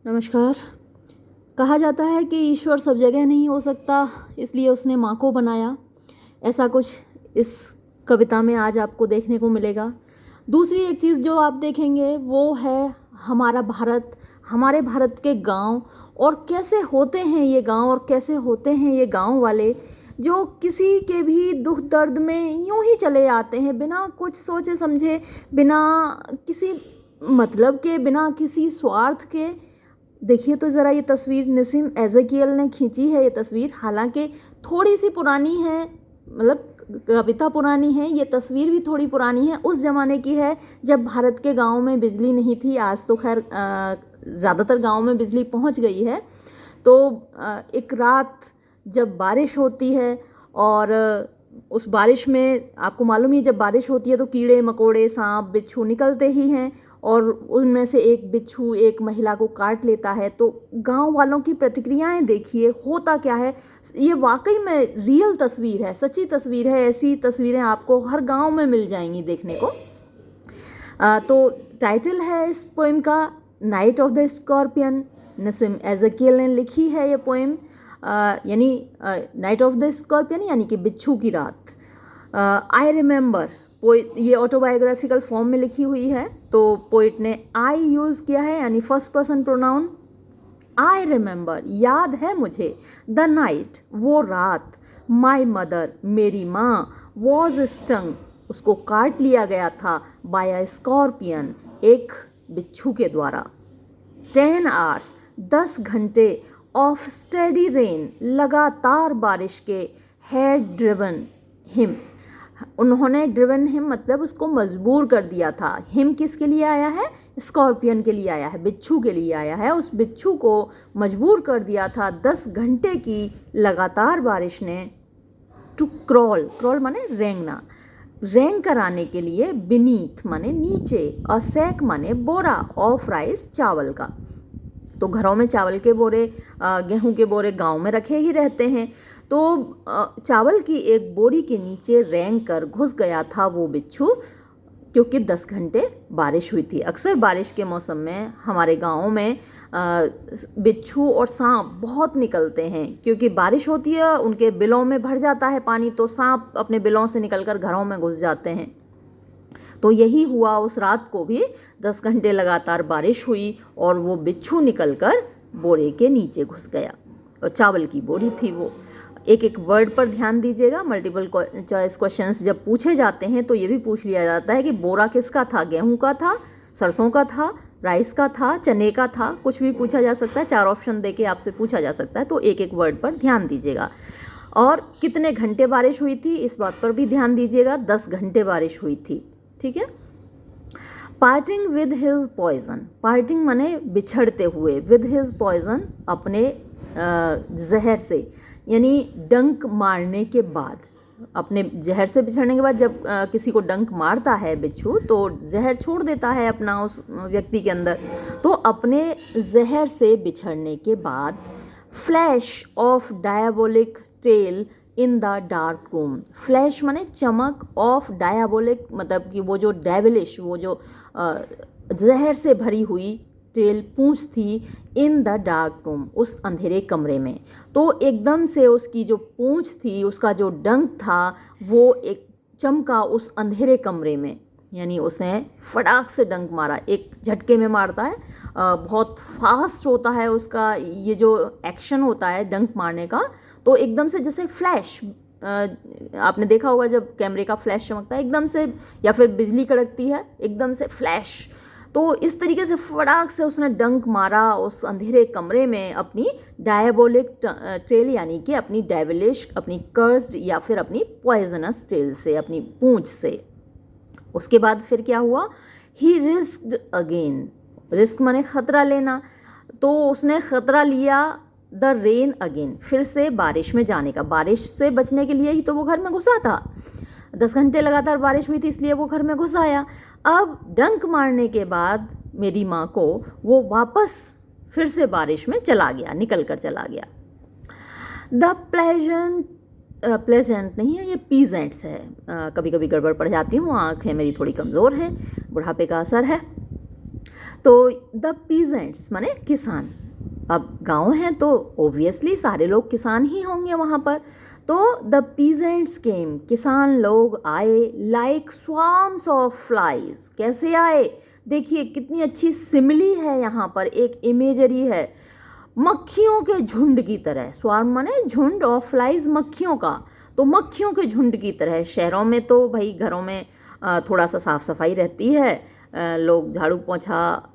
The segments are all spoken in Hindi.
नमस्कार। कहा जाता है कि ईश्वर सब जगह नहीं हो सकता, इसलिए उसने माँ को बनाया। ऐसा कुछ इस कविता में आज आपको देखने को मिलेगा। दूसरी एक चीज़ जो आप देखेंगे वो है हमारा भारत, हमारे भारत के गांव, और कैसे होते हैं ये गांव और कैसे होते हैं ये गांव वाले जो किसी के भी दुख दर्द में यूं ही चले आते हैं, बिना कुछ सोचे समझे, बिना किसी मतलब के, बिना किसी स्वार्थ के। देखिए तो ज़रा ये तस्वीर नसीम एज़ेकियल ने खींची है। ये तस्वीर हालांकि थोड़ी सी पुरानी है, मतलब कविता पुरानी है, ये तस्वीर भी थोड़ी पुरानी है। उस ज़माने की है जब भारत के गाँव में बिजली नहीं थी। आज तो खैर ज़्यादातर गाँव में बिजली पहुंच गई है। तो एक रात जब बारिश होती है और उस बारिश में आपको मालूम ही, जब बारिश होती है तो कीड़े मकोड़े सांप बिच्छू निकलते ही हैं, और उनमें से एक बिच्छू एक महिला को काट लेता है। तो गांव वालों की प्रतिक्रियाएं देखिए, होता क्या है। ये वाकई में रियल तस्वीर है, सच्ची तस्वीर है। ऐसी तस्वीरें आपको हर गांव में मिल जाएंगी देखने को। तो टाइटल है इस पोएम का night of the scorpion. Nissim Ezekiel ने लिखी है ये पोएम, यानी नाइट ऑफ द स्कॉर्पियन यानी कि बिच्छू की रात। आई रिमेंबर, पोइट ये ऑटोबायोग्राफिकल फॉर्म में लिखी हुई है, तो पोइट ने आई यूज़ किया है, यानी first person pronoun. I remember, याद है मुझे, द नाइट, वो रात, माई मदर, मेरी माँ, वॉज स्टंग, उसको काट लिया गया था, बाय अ स्कॉर्पियन, एक बिच्छू के द्वारा। 10 आवर्स, 10 घंटे, ऑफ स्टेडी रेन, लगातार बारिश के, हैड ड्रिवन हिम, उन्होंने ड्रिवन हिम मतलब उसको मजबूर कर दिया था। हिम किसके लिए आया है? स्कॉर्पियन के लिए आया है, बिच्छू के लिए आया है। उस बिच्छू को मजबूर कर दिया था 10 घंटे की लगातार बारिश ने, टू क्रॉल, क्रॉल माने रेंगना, रेंग कराने के लिए, बीनीथ माने नीचे, असैक माने बोरा, ऑफ राइस चावल का। तो घरों में चावल के बोरे, गेहूं के बोरे गांव में रखे ही रहते हैं। तो चावल की एक बोरी के नीचे रेंग कर घुस गया था वो बिच्छू, क्योंकि 10 घंटे बारिश हुई थी। अक्सर बारिश के मौसम में हमारे गाँव में बिच्छू और सांप बहुत निकलते हैं, क्योंकि बारिश होती है, उनके बिलों में भर जाता है पानी, तो सांप अपने बिलों से निकलकर घरों में घुस जाते हैं। तो यही हुआ उस रात को भी। 10 घंटे लगातार बारिश हुई और वो बिच्छू निकलकर बोरे के नीचे घुस गया, और चावल की बोरी थी वो। एक एक वर्ड पर ध्यान दीजिएगा। मल्टीपल चॉइस क्वेश्चंस जब पूछे जाते हैं तो ये भी पूछ लिया जाता है कि बोरा किसका था, गेहूं का था, सरसों का था, राइस का था, चने का था, कुछ भी पूछा जा सकता है। 4 ऑप्शन देके आपसे पूछा जा सकता है, तो एक एक वर्ड पर ध्यान दीजिएगा। और कितने घंटे बारिश हुई थी इस बात पर भी ध्यान दीजिएगा। 10 घंटे बारिश हुई थी, ठीक है। Parting with his poison, parting माने बिछड़ते हुए, विद हिज पॉइजन अपने जहर से, यानी डंक मारने के बाद, अपने जहर से बिछड़ने के बाद जब किसी को डंक मारता है बिच्छू तो जहर छोड़ देता है अपना उस व्यक्ति के अंदर। तो अपने जहर से बिछड़ने के बाद, flash of diabolic tail in the dark room, flash माने चमक, ऑफ डायबोलिक मतलब कि वो जो डेविलिश, वो जो जहर से भरी हुई टेल, पूंछ थी, इन द डार्क रूम, उस अंधेरे कमरे में। तो एकदम से उसकी जो पूंछ थी, उसका जो डंक था, वो एक चमका उस अंधेरे कमरे में, यानी उसने फटाक से डंक मारा, एक झटके में मारता है, बहुत फास्ट होता है उसका ये जो एक्शन होता है डंक मारने का। तो एकदम से जैसे फ्लैश, आपने देखा होगा जब कैमरे का फ्लैश चमकता है एकदम से, या फिर बिजली कड़कती है एकदम से फ्लैश, तो इस तरीके से फटाक से उसने डंक मारा उस अंधेरे कमरे में अपनी डायबोलिक टेल, यानी कि अपनी डेविलिश, अपनी कर्स्ड या फिर अपनी पॉइजनस टेल से, अपनी पूंछ से। उसके बाद फिर क्या हुआ? ही रिस्क्ड अगेन, रिस्क माने खतरा लेना, तो उसने खतरा लिया, द रेन अगेन, फिर से बारिश में जाने का। बारिश से बचने के लिए ही तो वो घर में घुसा था। 10 घंटे लगातार बारिश हुई थी इसलिए वो घर में घुस आया। अब डंक मारने के बाद मेरी माँ को वो वापस फिर से बारिश में चला गया, निकल कर चला गया। द प्लेजेंट नहीं है, ये पीजेंट्स है। कभी कभी गड़बड़ पड़ जाती हूँ, आँखें मेरी थोड़ी कमज़ोर हैं, बुढ़ापे का असर है। तो द पीजेंट्स माने किसान, अब गांव है तो ओब्वियसली सारे लोग किसान ही होंगे वहाँ पर। तो द पीजेंट्स केम, किसान लोग आए, लाइक स्वार्म्स ऑफ फ्लाइज, कैसे आए, देखिए कितनी अच्छी सिमिली है यहाँ पर, एक इमेजरी है, मक्खियों के झुंड की तरह। स्वार्म माने झुंड, ऑफ फ्लाइज मक्खियों का, तो मक्खियों के झुंड की तरह। शहरों में तो भाई घरों में थोड़ा सा साफ सफाई रहती है, लोग झाड़ू पोंछा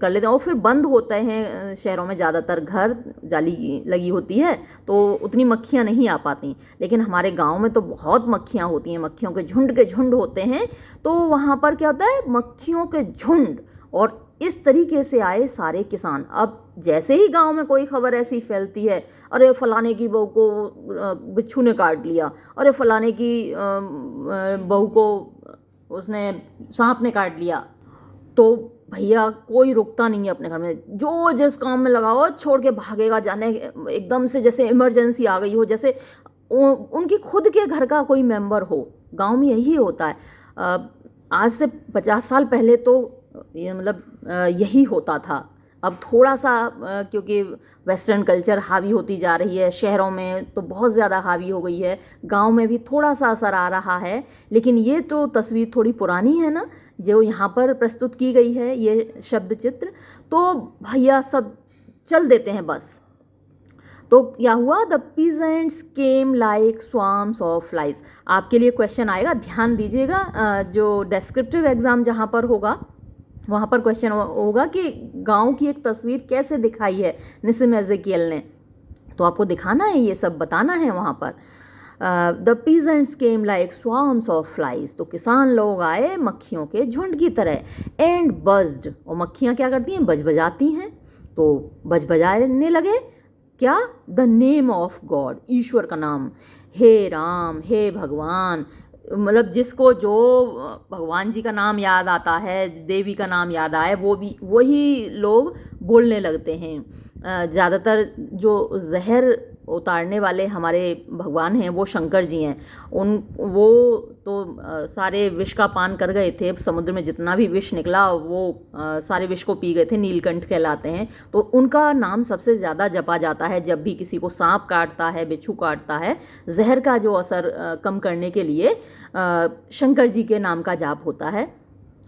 कर लेते हैं और फिर बंद होते हैं शहरों में ज़्यादातर घर, जाली लगी होती है तो उतनी मक्खियाँ नहीं आ पाती। लेकिन हमारे गांव में तो बहुत मक्खियाँ होती हैं, मक्खियों के झुंड होते हैं। तो वहाँ पर क्या होता है, मक्खियों के झुंड, और इस तरीके से आए सारे किसान। अब जैसे ही गांव में कोई खबर ऐसी फैलती है, अरे फलाने की बहू को बिच्छू ने काट लिया, अरे फलाने की बहू को उसने सांप ने काट लिया, तो भैया कोई रुकता नहीं है अपने घर में, जो जिस काम में लगा हो छोड़ के भागेगा, जाने एकदम से जैसे इमरजेंसी आ गई हो, जैसे उनकी खुद के घर का कोई मेंबर हो। गांव में यही होता है। आज से 50 साल पहले तो ये मतलब यही होता था। अब थोड़ा सा क्योंकि वेस्टर्न कल्चर हावी होती जा रही है, शहरों में तो बहुत ज़्यादा हावी हो गई है, गांव में भी थोड़ा सा असर आ रहा है। लेकिन ये तो तस्वीर थोड़ी पुरानी है ना, जो यहाँ पर प्रस्तुत की गई है, ये शब्द चित्र, तो भैया सब चल देते हैं बस। तो क्या हुआ, the peasants came like swarms of flies. आपके लिए क्वेश्चन आएगा, ध्यान दीजिएगा, जो डेस्क्रिप्टिव एग्जाम जहाँ पर होगा वहाँ पर क्वेश्चन होगा कि गांव की एक तस्वीर कैसे दिखाई है निसिम एजेकियल ने, तो आपको दिखाना है, ये सब बताना है वहाँ पर। The peasants came like swarms of flies, तो किसान लोग आए मक्खियों के झुंड की तरह, एंड बज्ड, और मक्खियाँ क्या करती हैं, बजबजाती हैं, तो बजबजाने लगे क्या, द नेम ऑफ गॉड, ईश्वर का नाम, हे राम, हे भगवान, मतलब जिसको जो भगवान जी का नाम याद आता है, देवी का नाम याद आए, वो भी वही लोग बोलने लगते हैं। ज़्यादातर जो जहर उतारने वाले हमारे भगवान हैं वो शंकर जी हैं। वो तो सारे विष का पान कर गए थे, समुद्र में जितना भी विष निकला वो सारे विष को पी गए थे, नीलकंठ कहलाते हैं। तो उनका नाम सबसे ज़्यादा जपा जाता है जब भी किसी को सांप काटता है, बिच्छू काटता है, जहर का जो असर कम करने के लिए शंकर जी के नाम का जाप होता है,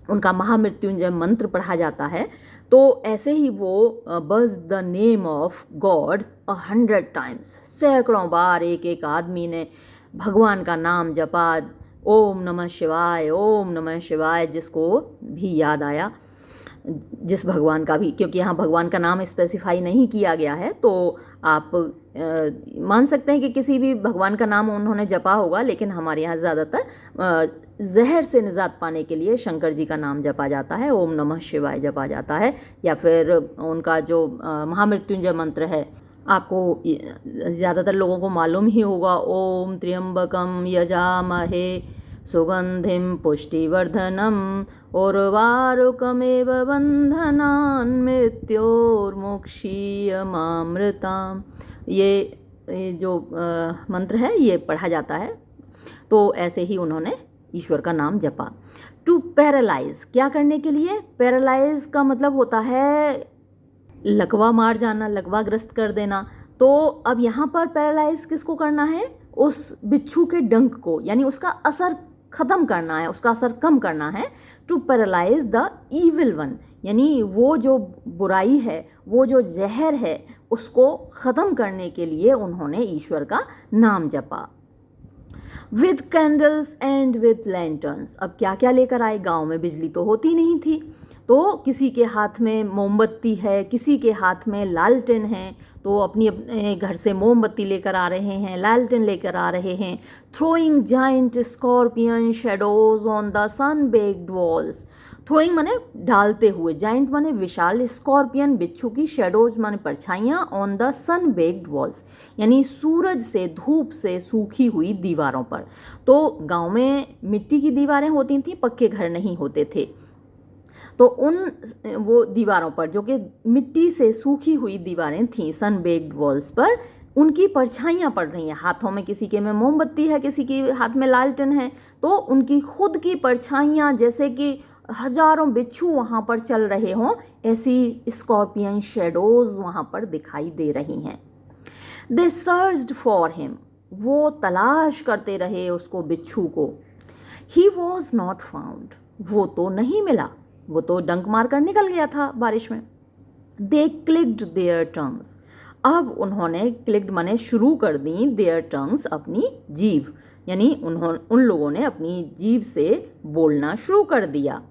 उनका महामृत्युंजय मंत्र पढ़ा जाता है। तो ऐसे ही वो बज the name of God 100 times, सैकड़ों बार एक एक आदमी ने भगवान का नाम जपा, ओम नमः शिवाय, ओम नमः शिवाय, जिसको भी याद आया, जिस भगवान का भी, क्योंकि यहाँ भगवान का नाम स्पेसिफाई नहीं किया गया है, तो आप मान सकते हैं कि किसी भी भगवान का नाम उन्होंने जपा होगा। लेकिन हमारे यहाँ ज़्यादातर जहर से निजात पाने के लिए शंकर जी का नाम जपा जाता है, ओम नमः शिवाय जपा जाता है, या फिर उनका जो महामृत्युंजय मंत्र है, आपको ज़्यादातर लोगों को मालूम ही होगा, ओम त्र्यंबकम यजामहे सुगंधिम पुष्टिवर्धनम उर्वारुकमेव बंधनान् मृत्योर्मुक्षीयमामृताम्। ये जो मंत्र है ये पढ़ा जाता है। तो ऐसे ही उन्होंने ईश्वर का नाम जपा। टू पैरालाइज, क्या करने के लिए, पैरालाइज का मतलब होता है लकवा मार जाना, लकवाग्रस्त कर देना। तो अब यहाँ पर पैरालाइज किसको करना है, उस बिच्छू के डंक को, यानी उसका असर ख़त्म करना है, उसका असर कम करना है। To paralyse the evil one, यानी वो जो बुराई है, वो जो जहर है, उसको ख़त्म करने के लिए उन्होंने ईश्वर का नाम जपा। With candles and with lanterns, अब क्या क्या लेकर आए, गांव में बिजली तो होती नहीं थी, तो किसी के हाथ में मोमबत्ती है, किसी के हाथ में लालटेन है, तो अपनी अपने घर से मोमबत्ती लेकर आ रहे हैं, लालटेन लेकर आ रहे हैं। Throwing giant scorpion shadows on the sun baked walls, throwing माने डालते हुए, जाइंट माने विशाल, स्कॉर्पियन बिच्छू की, शेडोज माने परछाइयाँ, on the sun baked walls यानी सूरज से, धूप से सूखी हुई दीवारों पर। तो गांव में मिट्टी की दीवारें होती थी, पक्के घर नहीं होते थे, तो उन वो दीवारों पर जो कि मिट्टी से सूखी हुई दीवारें थीं, सन बेक्ड वॉल्स पर, उनकी परछाइयाँ पड़ रही हैं। हाथों में किसी के में मोमबत्ती है, किसी के हाथ में लालटेन है, तो उनकी खुद की परछाइयाँ जैसे कि हजारों बिच्छू वहाँ पर चल रहे हों, ऐसी स्कॉर्पियन शेडोज वहाँ पर दिखाई दे रही हैं। दे सर्च्ड फॉर हिम, वो तलाश करते रहे उसको, बिच्छू को। ही वॉज नॉट फाउंड, वो तो नहीं मिला, वो तो डंक मार कर निकल गया था बारिश में। दे क्लिक्ड देयर टंग्स, अब उन्होंने क्लिक्ड माने शुरू कर दी, देयर टंग्स अपनी जीभ, यानी उन लोगों ने अपनी जीभ से बोलना शुरू कर दिया।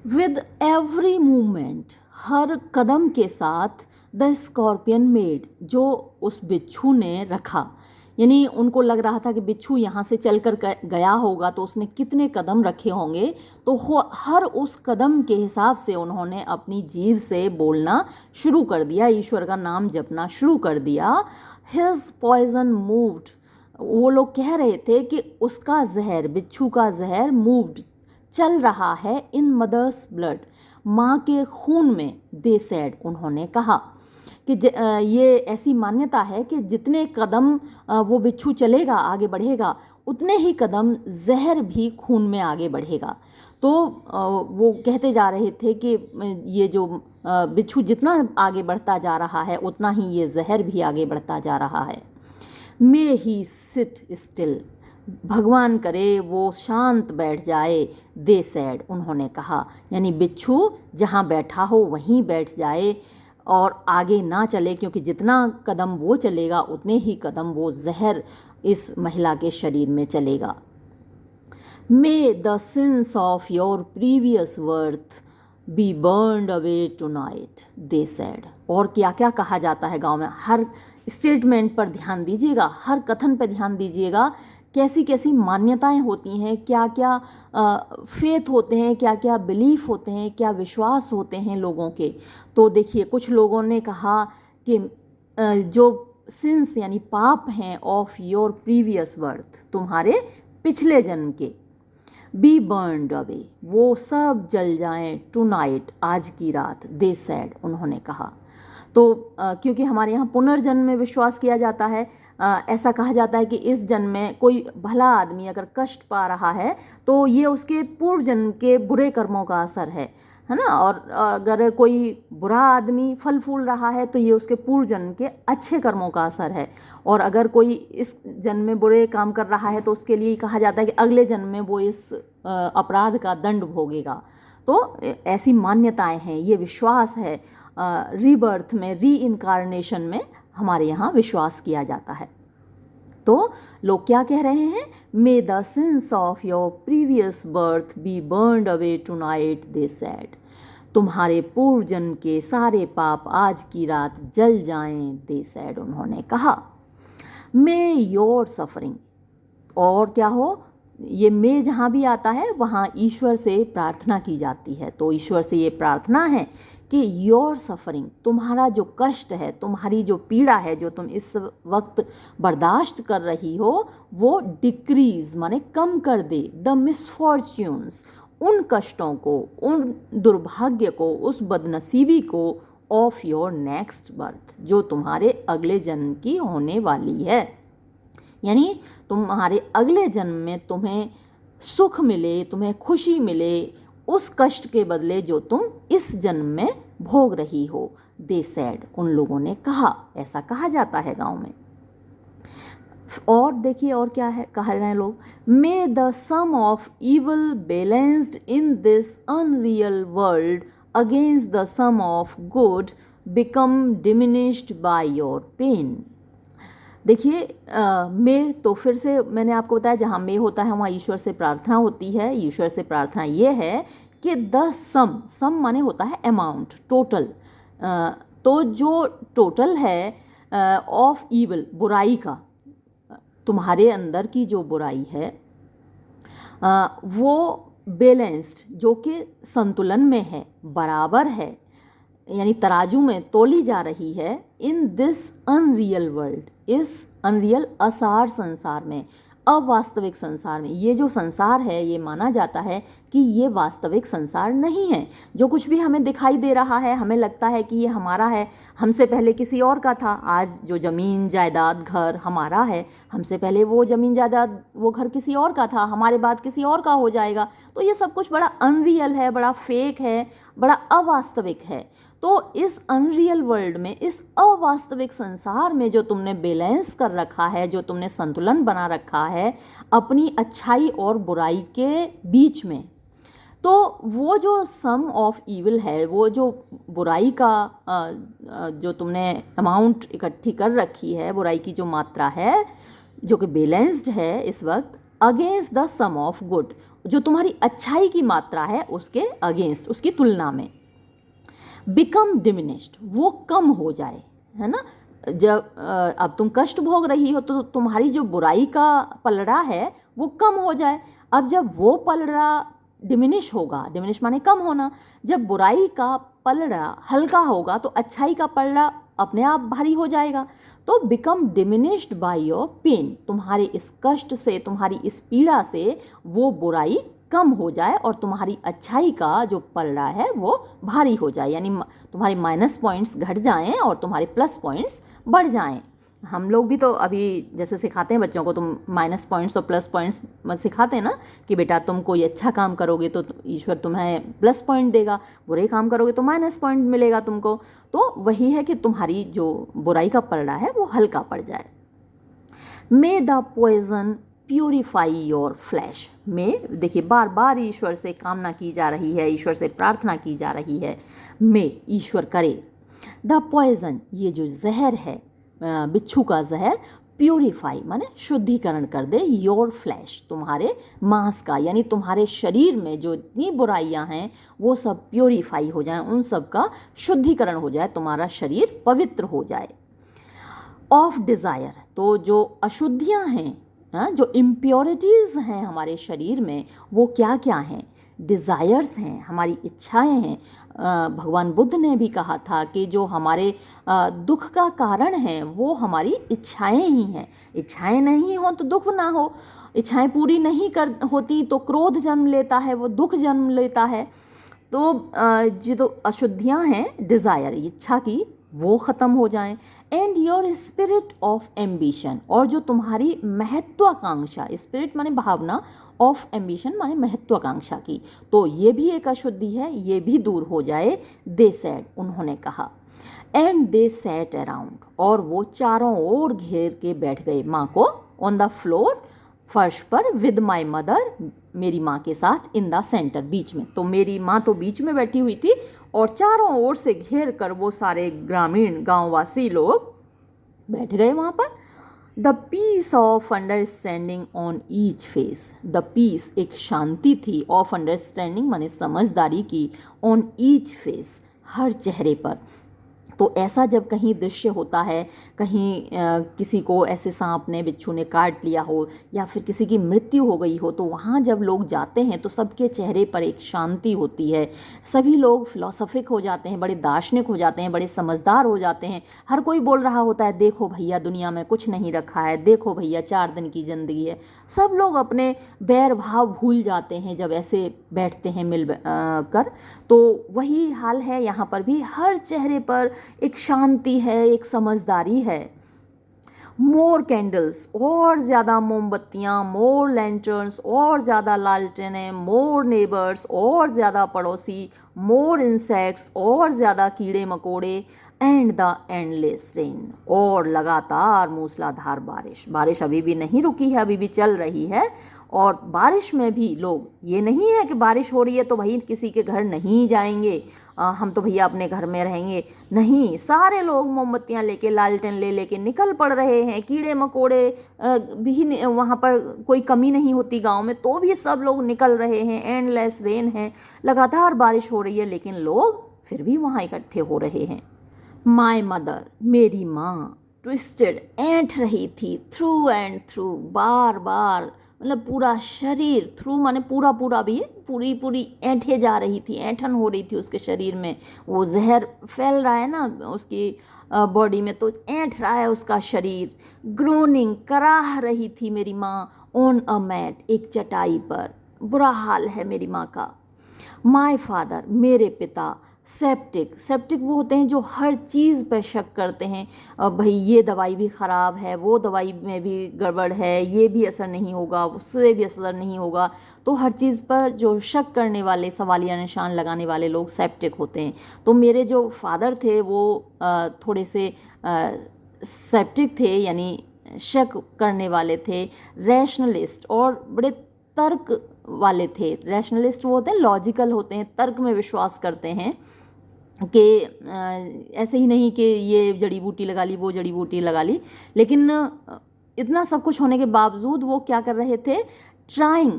विद एवरी मूवमेंट, हर कदम के साथ, द स्कॉर्पियन मेड, जो उस बिच्छू ने रखा, यानी उनको लग रहा था कि बिच्छू यहाँ से चल कर गया होगा तो उसने कितने कदम रखे होंगे, तो हर उस कदम के हिसाब से उन्होंने अपनी जीभ से बोलना शुरू कर दिया, ईश्वर का नाम जपना शुरू कर दिया। हिज पॉइजन मूव्ड, वो लोग कह रहे थे कि उसका जहर, बिच्छू का जहर, मूव्ड, चल रहा है, इन मदर्स ब्लड, माँ के खून में। दे सेड, उन्होंने कहा कि ये ऐसी मान्यता है कि जितने कदम वो बिच्छू चलेगा, आगे बढ़ेगा, उतने ही कदम जहर भी खून में आगे बढ़ेगा। तो वो कहते जा रहे थे कि ये जो बिच्छू जितना आगे बढ़ता जा रहा है, उतना ही ये जहर भी आगे बढ़ता जा रहा है। मे ही सिट स्टिल, भगवान करे वो शांत बैठ जाए। दे सैड, उन्होंने कहा, यानी बिच्छू जहाँ बैठा हो वहीं बैठ जाए और आगे ना चले, क्योंकि जितना कदम वो चलेगा उतने ही कदम वो जहर इस महिला के शरीर में चलेगा। May the sins of your previous worth be burned away tonight, they said. और क्या क्या कहा जाता है गांव में, हर स्टेटमेंट पर ध्यान दीजिएगा, हर कथन पर ध्यान दीजिएगा, कैसी कैसी मान्यताएं होती हैं, क्या क्या फेथ होते हैं, क्या क्या बिलीफ होते हैं, क्या विश्वास होते हैं लोगों के। तो देखिए, कुछ लोगों ने कहा कि जो सिंस यानी पाप हैं, ऑफ योर प्रीवियस बर्थ, तुम्हारे पिछले जन्म के, बी बर्न्ड अवे, वो सब जल जाएं, टू नाइट, आज की रात। दे सैड, उन्होंने कहा। तो क्योंकि हमारे यहाँ पुनर्जन्म में विश्वास किया जाता है, ऐसा कहा जाता है कि इस जन्म में कोई भला आदमी अगर कष्ट पा रहा है तो ये उसके पूर्व जन्म के बुरे कर्मों का असर है ना, और अगर कोई बुरा आदमी फल फूल रहा है तो ये उसके पूर्व जन्म के अच्छे कर्मों का असर है, और अगर कोई इस जन्म में बुरे काम कर रहा है तो उसके लिए कहा जाता है कि अगले जन्म में वो इस अपराध का दंड भोगेगा। तो ऐसी मान्यताएं हैं, ये विश्वास है, रीबर्थ में, री इनकारनेशन में हमारे यहाँ विश्वास किया जाता है। तो लोग क्या कह रहे हैं, may the sins of your previous birth be burned away tonight, they said, तुम्हारे पूर्व जन्म के सारे पाप आज की रात जल जाएं, दे सैड, उन्होंने कहा। मे योर सफरिंग, और क्या हो, ये मे जहाँ भी आता है वहाँ ईश्वर से प्रार्थना की जाती है, तो ईश्वर से ये प्रार्थना है कि योर सफरिंग, तुम्हारा जो कष्ट है, तुम्हारी जो पीड़ा है, जो तुम इस वक्त बर्दाश्त कर रही हो, वो डिक्रीज माने कम कर दे, द मिसफॉर्च्यून्स, उन कष्टों को, उन दुर्भाग्य को, उस बदनसीबी को, ऑफ योर नेक्स्ट बर्थ, जो तुम्हारे अगले जन्म की होने वाली है। यानी तुम्हारे अगले जन्म में तुम्हें सुख मिले, तुम्हें खुशी मिले, उस कष्ट के बदले जो तुम इस जन्म में भोग रही हो। दे सैड, उन लोगों ने कहा, ऐसा कहा जाता है गांव में। और देखिए और क्या है, कह रहे हैं लोग, may the sum of evil balanced in this unreal world against the sum of good become diminished by your pain. देखिए मे, तो फिर से मैंने आपको बताया जहाँ मे होता है वहाँ ईश्वर से प्रार्थना होती है। ईश्वर से प्रार्थना ये है कि द सम माने होता है अमाउंट, टोटल, तो जो टोटल है ऑफ ईवल, बुराई का, तुम्हारे अंदर की जो बुराई है वो बैलेंस्ड, जो कि संतुलन में है, बराबर है, यानी तराजू में तोली जा रही है, इन दिस अनरियल वर्ल्ड, इस अनरियल असार संसार में। अवास्तविक संसार में। ये जो संसार है ये माना जाता है कि ये वास्तविक संसार नहीं है। जो कुछ भी हमें दिखाई दे रहा है, हमें लगता है कि ये हमारा है, हमसे पहले किसी और का था। आज जो ज़मीन जायदाद घर हमारा है, हमसे पहले वो ज़मीन जायदाद वो घर किसी और का था, हमारे बाद किसी और का हो जाएगा। तो ये सब कुछ बड़ा अनरियल है, बड़ा फेक है, बड़ा अवास्तविक है। तो इस अनरियल वर्ल्ड में, इस अवास्तविक संसार में जो तुमने बैलेंस कर रखा है, जो तुमने संतुलन बना रखा है अपनी अच्छाई और बुराई के बीच में, तो वो जो सम ऑफ इविल है, वो जो बुराई का जो तुमने अमाउंट इकट्ठी कर रखी है, बुराई की जो मात्रा है जो कि बैलेंस्ड है इस वक्त, against the sum of good, जो तुम्हारी अच्छाई की मात्रा है उसके अगेंस्ट, उसकी तुलना में, बिकम डिमिनिश्ड, वो कम हो जाए, है ना। जब अब तुम कष्ट भोग रही हो तो तुम्हारी जो बुराई का पलड़ा है वो कम हो जाए। अब जब वो पलड़ा डिमिनिश होगा, डिमिनिश माने कम होना, जब बुराई का पलड़ा हल्का होगा तो अच्छाई का पलड़ा अपने आप भारी हो जाएगा। तो become diminished by your pain, तुम्हारे इस कष्ट से, तुम्हारी इस पीड़ा से वो बुराई कम हो जाए और तुम्हारी अच्छाई का जो पलड़ा है वो भारी हो जाए, यानी तुम्हारे माइनस पॉइंट्स घट जाएं और तुम्हारे प्लस पॉइंट्स बढ़ जाएं। हम लोग भी तो अभी जैसे सिखाते हैं बच्चों को, तुम माइनस पॉइंट्स और प्लस पॉइंट्स सिखाते हैं ना, कि बेटा तुम कोई अच्छा काम करोगे तो ईश्वर तुम्हें प्लस पॉइंट देगा, बुरे काम करोगे तो माइनस पॉइंट मिलेगा तुमको। तो वही है कि तुम्हारी जो बुराई का पलड़ा है वो हल्का पड़ जाए। May the poison purify your flesh में, देखिए बार बार ईश्वर से कामना की जा रही है, ईश्वर से प्रार्थना की जा रही है, में ईश्वर करे द पॉइजन, ये जो जहर है बिच्छू का जहर, प्यूरिफाई माने शुद्धिकरण कर दे, योर फ्लैश, तुम्हारे मांस का, यानी तुम्हारे शरीर में जो इतनी बुराइयां हैं वो सब प्यूरिफाई हो जाए, उन सब का शुद्धिकरण हो जाए, तुम्हारा शरीर पवित्र हो जाए। ऑफ डिज़ायर, तो जो अशुद्धियां हैं, जो इम्प्योरिटीज़ हैं हमारे शरीर में, वो क्या क्या हैं? डिज़ायर्स हैं, हमारी इच्छाएं हैं। भगवान बुद्ध ने भी कहा था कि जो हमारे दुख का कारण है वो हमारी इच्छाएं ही हैं। इच्छाएं नहीं हो तो दुख ना हो, इच्छाएं पूरी नहीं कर होती तो क्रोध जन्म लेता है, वो दुख जन्म लेता है। तो जो अशुद्धियां हैं डिज़ायर, इच्छा की, वो ख़त्म हो जाएं। And your spirit of ambition, और जो तुम्हारी महत्वाकांक्षा, स्पिरिट माने भावना, ऑफ एम्बिशन माने महत्वाकांक्षा की, तो ये भी एक अशुद्धि है, ये भी दूर हो जाए। दे सेड, उन्होंने कहा। एंड दे सैट अराउंड, और वो चारों ओर घेर के बैठ गए माँ को, ऑन द फ्लोर, फर्श पर, विद माई मदर, मेरी माँ के साथ, इन द सेंटर, बीच में। तो मेरी माँ तो बीच में बैठी हुई थी और चारों ओर से घेर कर वो सारे ग्रामीण गांववासी लोग बैठ गए वहाँ पर। The peace of understanding on each face, the peace एक शांति थी, ऑफ अंडरस्टैंडिंग माने समझदारी की, ऑन ईच फेस हर चेहरे पर। तो ऐसा जब कहीं दृश्य होता है, कहीं किसी को ऐसे सांप ने, बिच्छू ने काट लिया हो, या फिर किसी की मृत्यु हो गई हो, तो वहाँ जब लोग जाते हैं तो सबके चेहरे पर एक शांति होती है। सभी लोग फिलोसफिक हो जाते हैं, बड़े दार्शनिक हो जाते हैं, बड़े समझदार हो जाते हैं। हर कोई बोल रहा होता है, देखो भैया दुनिया में कुछ नहीं रखा है, देखो भैया 4 दिन की ज़िंदगी है। सब लोग अपने बैर भाव भूल जाते हैं जब ऐसे बैठते हैं मिल कर। तो वही हाल है यहाँ पर भी, हर चेहरे पर एक शांति है, एक समझदारी है। मोर कैंडल्स, और ज़्यादा मोमबत्तियाँ, मोर लैंटर्न्स, और ज़्यादा लालटेनें, मोर नेबर्स, और ज़्यादा पड़ोसी, मोर इंसेक्ट्स, और ज़्यादा कीड़े मकोड़े, एंड द एंडलेस रेन, और लगातार मूसलाधार बारिश। बारिश अभी भी नहीं रुकी है, अभी भी चल रही है। और बारिश में भी लोग, ये नहीं है कि बारिश हो रही है तो भाई किसी के घर नहीं जाएंगे, हम तो भैया अपने घर में रहेंगे, नहीं, सारे लोग मोमबत्तियाँ लेके, लालटेन ले लेके निकल पड़ रहे हैं। कीड़े मकोड़े भी वहाँ पर कोई कमी नहीं होती गांव में, तो भी सब लोग निकल रहे हैं। एंडलेस रेन है, लगातार बारिश हो रही है, लेकिन लोग फिर भी वहाँ इकट्ठे हो रहे हैं। माई मदर, मेरी माँ, ट्विस्टेड, ऐंठ रही थी, थ्रू एंड थ्रू, बार बार, मतलब पूरा शरीर, थ्रू माने पूरा पूरा भी, पूरी पूरी ऐंठे जा रही थी, ऐंठन हो रही थी उसके शरीर में। वो जहर फैल रहा है ना उसकी बॉडी में, तो ऐंठ रहा है उसका शरीर। ग्रोनिंग, कराह रही थी मेरी माँ, ऑन अ मैट, एक चटाई पर। बुरा हाल है मेरी माँ का। माय फादर, मेरे पिता। सेप्टिक, सेप्टिक वो होते हैं जो हर चीज़ पर शक करते हैं। भाई ये दवाई भी ख़राब है, वो दवाई में भी गड़बड़ है, ये भी असर नहीं होगा, उससे भी असर नहीं होगा। तो हर चीज़ पर जो शक करने वाले, सवालिया निशान लगाने वाले लोग सेप्टिक होते हैं। तो मेरे जो फादर थे वो थोड़े से सेप्टिक थे, यानी शक करने वाले थे। रैशनलिस्ट, और बड़े तर्क वाले थे। रैशनलिस्ट वो होते हैं, लॉजिकल होते हैं, तर्क में विश्वास करते हैं कि ऐसे ही नहीं कि ये जड़ी बूटी लगा ली, वो जड़ी बूटी लगा ली। लेकिन इतना सब कुछ होने के बावजूद वो क्या कर रहे थे, ट्राइंग,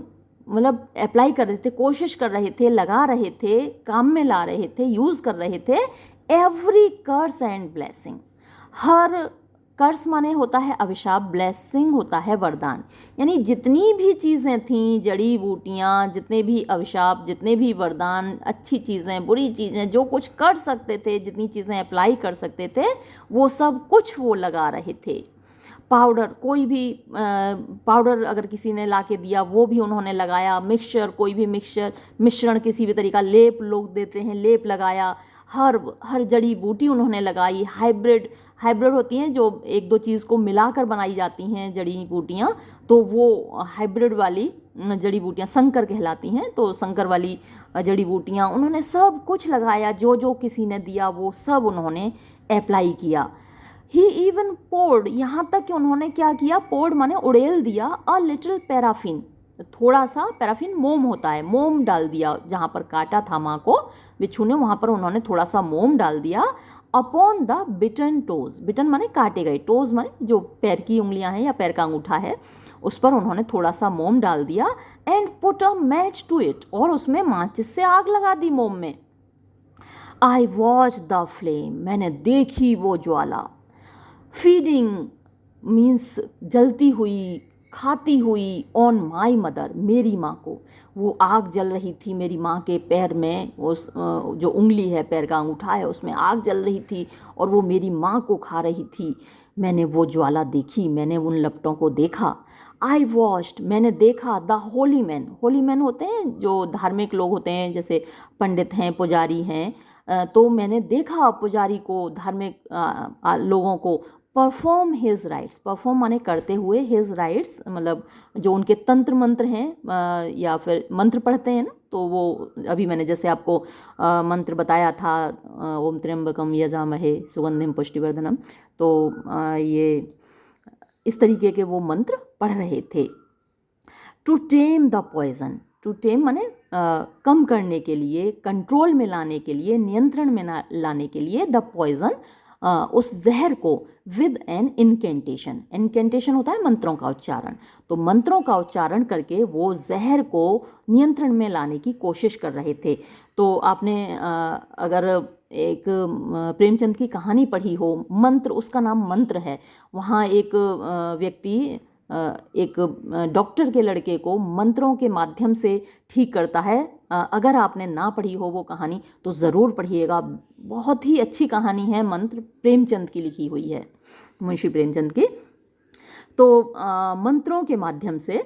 मतलब अप्लाई कर रहे थे, कोशिश कर रहे थे, लगा रहे थे, काम में ला रहे थे, यूज़ कर रहे थे एवरी कर्स एंड ब्लेसिंग। हर कर्स माने होता है अभिशाप, ब्लेसिंग होता है वरदान। यानी जितनी भी चीज़ें थीं, जड़ी बूटियाँ, जितने भी अभिशाप, जितने भी वरदान, अच्छी चीज़ें, बुरी चीज़ें, जो कुछ कर सकते थे, जितनी चीज़ें अप्लाई कर सकते थे, वो सब कुछ वो लगा रहे थे। पाउडर, कोई भी पाउडर अगर किसी ने ला के दिया वो भी उन्होंने लगाया। मिक्सचर, कोई भी मिश्रण किसी भी तरीका, लेप लोग देते हैं, लेप लगाया। हर जड़ी बूटी उन्होंने लगाई। हाइब्रिड होती हैं जो एक दो चीज़ को मिलाकर बनाई जाती हैं जड़ी बूटियाँ, तो वो हाइब्रिड वाली जड़ी बूटियाँ संकर कहलाती हैं। तो संकर वाली जड़ी बूटियाँ उन्होंने सब कुछ लगाया, जो जो किसी ने दिया वो सब उन्होंने अप्लाई किया। ही इवन पोर्ड, यहाँ तक कि उन्होंने क्या किया, पोर्ड माने उड़ेल दिया, अ लिटिल पैराफिन, थोड़ा सा पैराफिन मोम होता है, मोम डाल दिया। जहाँ पर काटा था माँ को बिच्छू ने, वहाँ पर उन्होंने थोड़ा सा मोम डाल दिया। अपॉन द बिटन टोज, बिटन माने काटे गए, टोज माने जो पैर की उंगलियाँ हैं या पैर का अंगूठा है, उस पर उन्होंने थोड़ा सा मोम डाल दिया। And put a match to it, और उसमें माचिस से आग लगा दी मोम में। आई वॉच द फ्लेम, मैंने देखी वो ज्वाला। फीडिंग मीन्स जलती हुई, खाती हुई। ऑन माई मदर, मेरी माँ को। वो आग जल रही थी मेरी माँ के पैर में, उस जो उंगली है, पैर का अंगूठा है, उसमें आग जल रही थी और वो मेरी माँ को खा रही थी। मैंने वो ज्वाला देखी, मैंने उन लपटों को देखा। आई वॉच्ड, मैंने देखा। The Holi man, Holi man होते हैं जो धार्मिक लोग होते हैं, जैसे पंडित हैं, पुजारी हैं। तो मैंने देखा पुजारी को, धार्मिक लोगों को परफॉर्म हिज राइट्स, परफॉर्म माने करते हुए, हिज राइट्स मतलब जो उनके तंत्र मंत्र हैं, या फिर मंत्र पढ़ते हैं ना, तो वो अभी मैंने जैसे आपको मंत्र बताया था, ओम त्र्यंबकम यजामहे सुगंधिम पुष्टिवर्धनम, तो ये इस तरीके के वो मंत्र पढ़ रहे थे। To tame the poison, to tame माने कम करने के लिए, कंट्रोल में लाने के लिए, नियंत्रण में लाने के लिए, द पॉइजन, उस जहर को, विद एन इनकेंटेशन, इनकेंटेशन होता है मंत्रों का उच्चारण, तो मंत्रों का उच्चारण करके वो जहर को नियंत्रण में लाने की कोशिश कर रहे थे। तो आपने अगर एक प्रेमचंद की कहानी पढ़ी हो, मंत्र, उसका नाम मंत्र है। वहाँ एक व्यक्ति एक डॉक्टर के लड़के को मंत्रों के माध्यम से ठीक करता है। अगर आपने ना पढ़ी हो वो कहानी तो ज़रूर पढ़िएगा, बहुत ही अच्छी कहानी है। मंत्र प्रेमचंद की लिखी हुई है, मुंशी प्रेमचंद की। तो मंत्रों के माध्यम से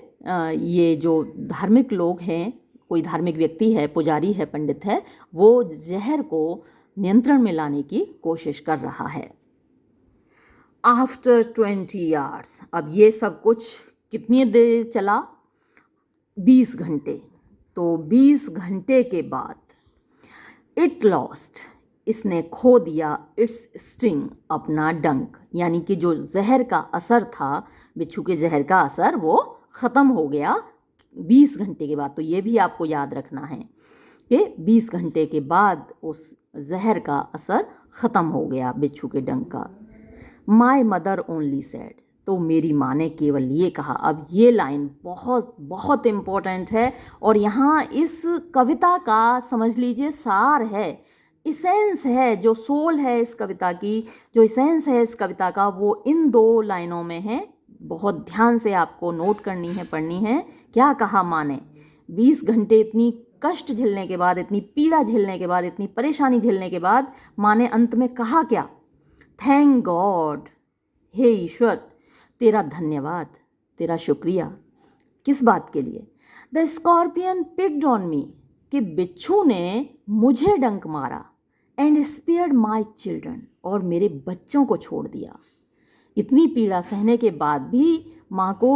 ये जो धार्मिक लोग हैं, कोई धार्मिक व्यक्ति है, पुजारी है, पंडित है, वो जहर को नियंत्रण में लाने की कोशिश कर रहा है। आफ्टर 20 आवर्स, अब ये सब कुछ कितनी देर चला, 20 घंटे। तो 20 घंटे के बाद इट लॉस्ट, इसने खो दिया, इट्स स्टिंग, अपना डंक, यानी कि जो जहर का असर था, बिच्छू के जहर का असर, वो ख़त्म हो गया 20 घंटे के बाद। तो ये भी आपको याद रखना है कि 20 घंटे के बाद उस जहर का असर ख़त्म हो गया बिच्छू के डंक का। माई मदर ओनली सेड, तो मेरी माँ ने केवल ये कहा। अब ये लाइन बहुत बहुत इम्पोर्टेंट है, और यहाँ इस कविता का समझ लीजिए सार है, इसेंस है, जो सोल है इस कविता की, जो इसेंस है इस कविता का, वो इन 2 लाइनों में है। बहुत ध्यान से आपको नोट करनी है, पढ़नी है। क्या कहा माँ ने? 20 घंटे इतनी कष्ट झेलने के बाद, इतनी पीड़ा झेलने के बाद, इतनी परेशानी झेलने के बाद माँ ने अंत में कहा क्या? थैंक गॉड, हे ईश्वर, तेरा धन्यवाद, तेरा शुक्रिया। किस बात के लिए? The scorpion picked on me, कि बिच्छू ने मुझे डंक मारा, एंड स्पेयर्ड माई चिल्ड्रन, और मेरे बच्चों को छोड़ दिया। इतनी पीड़ा सहने के बाद भी माँ को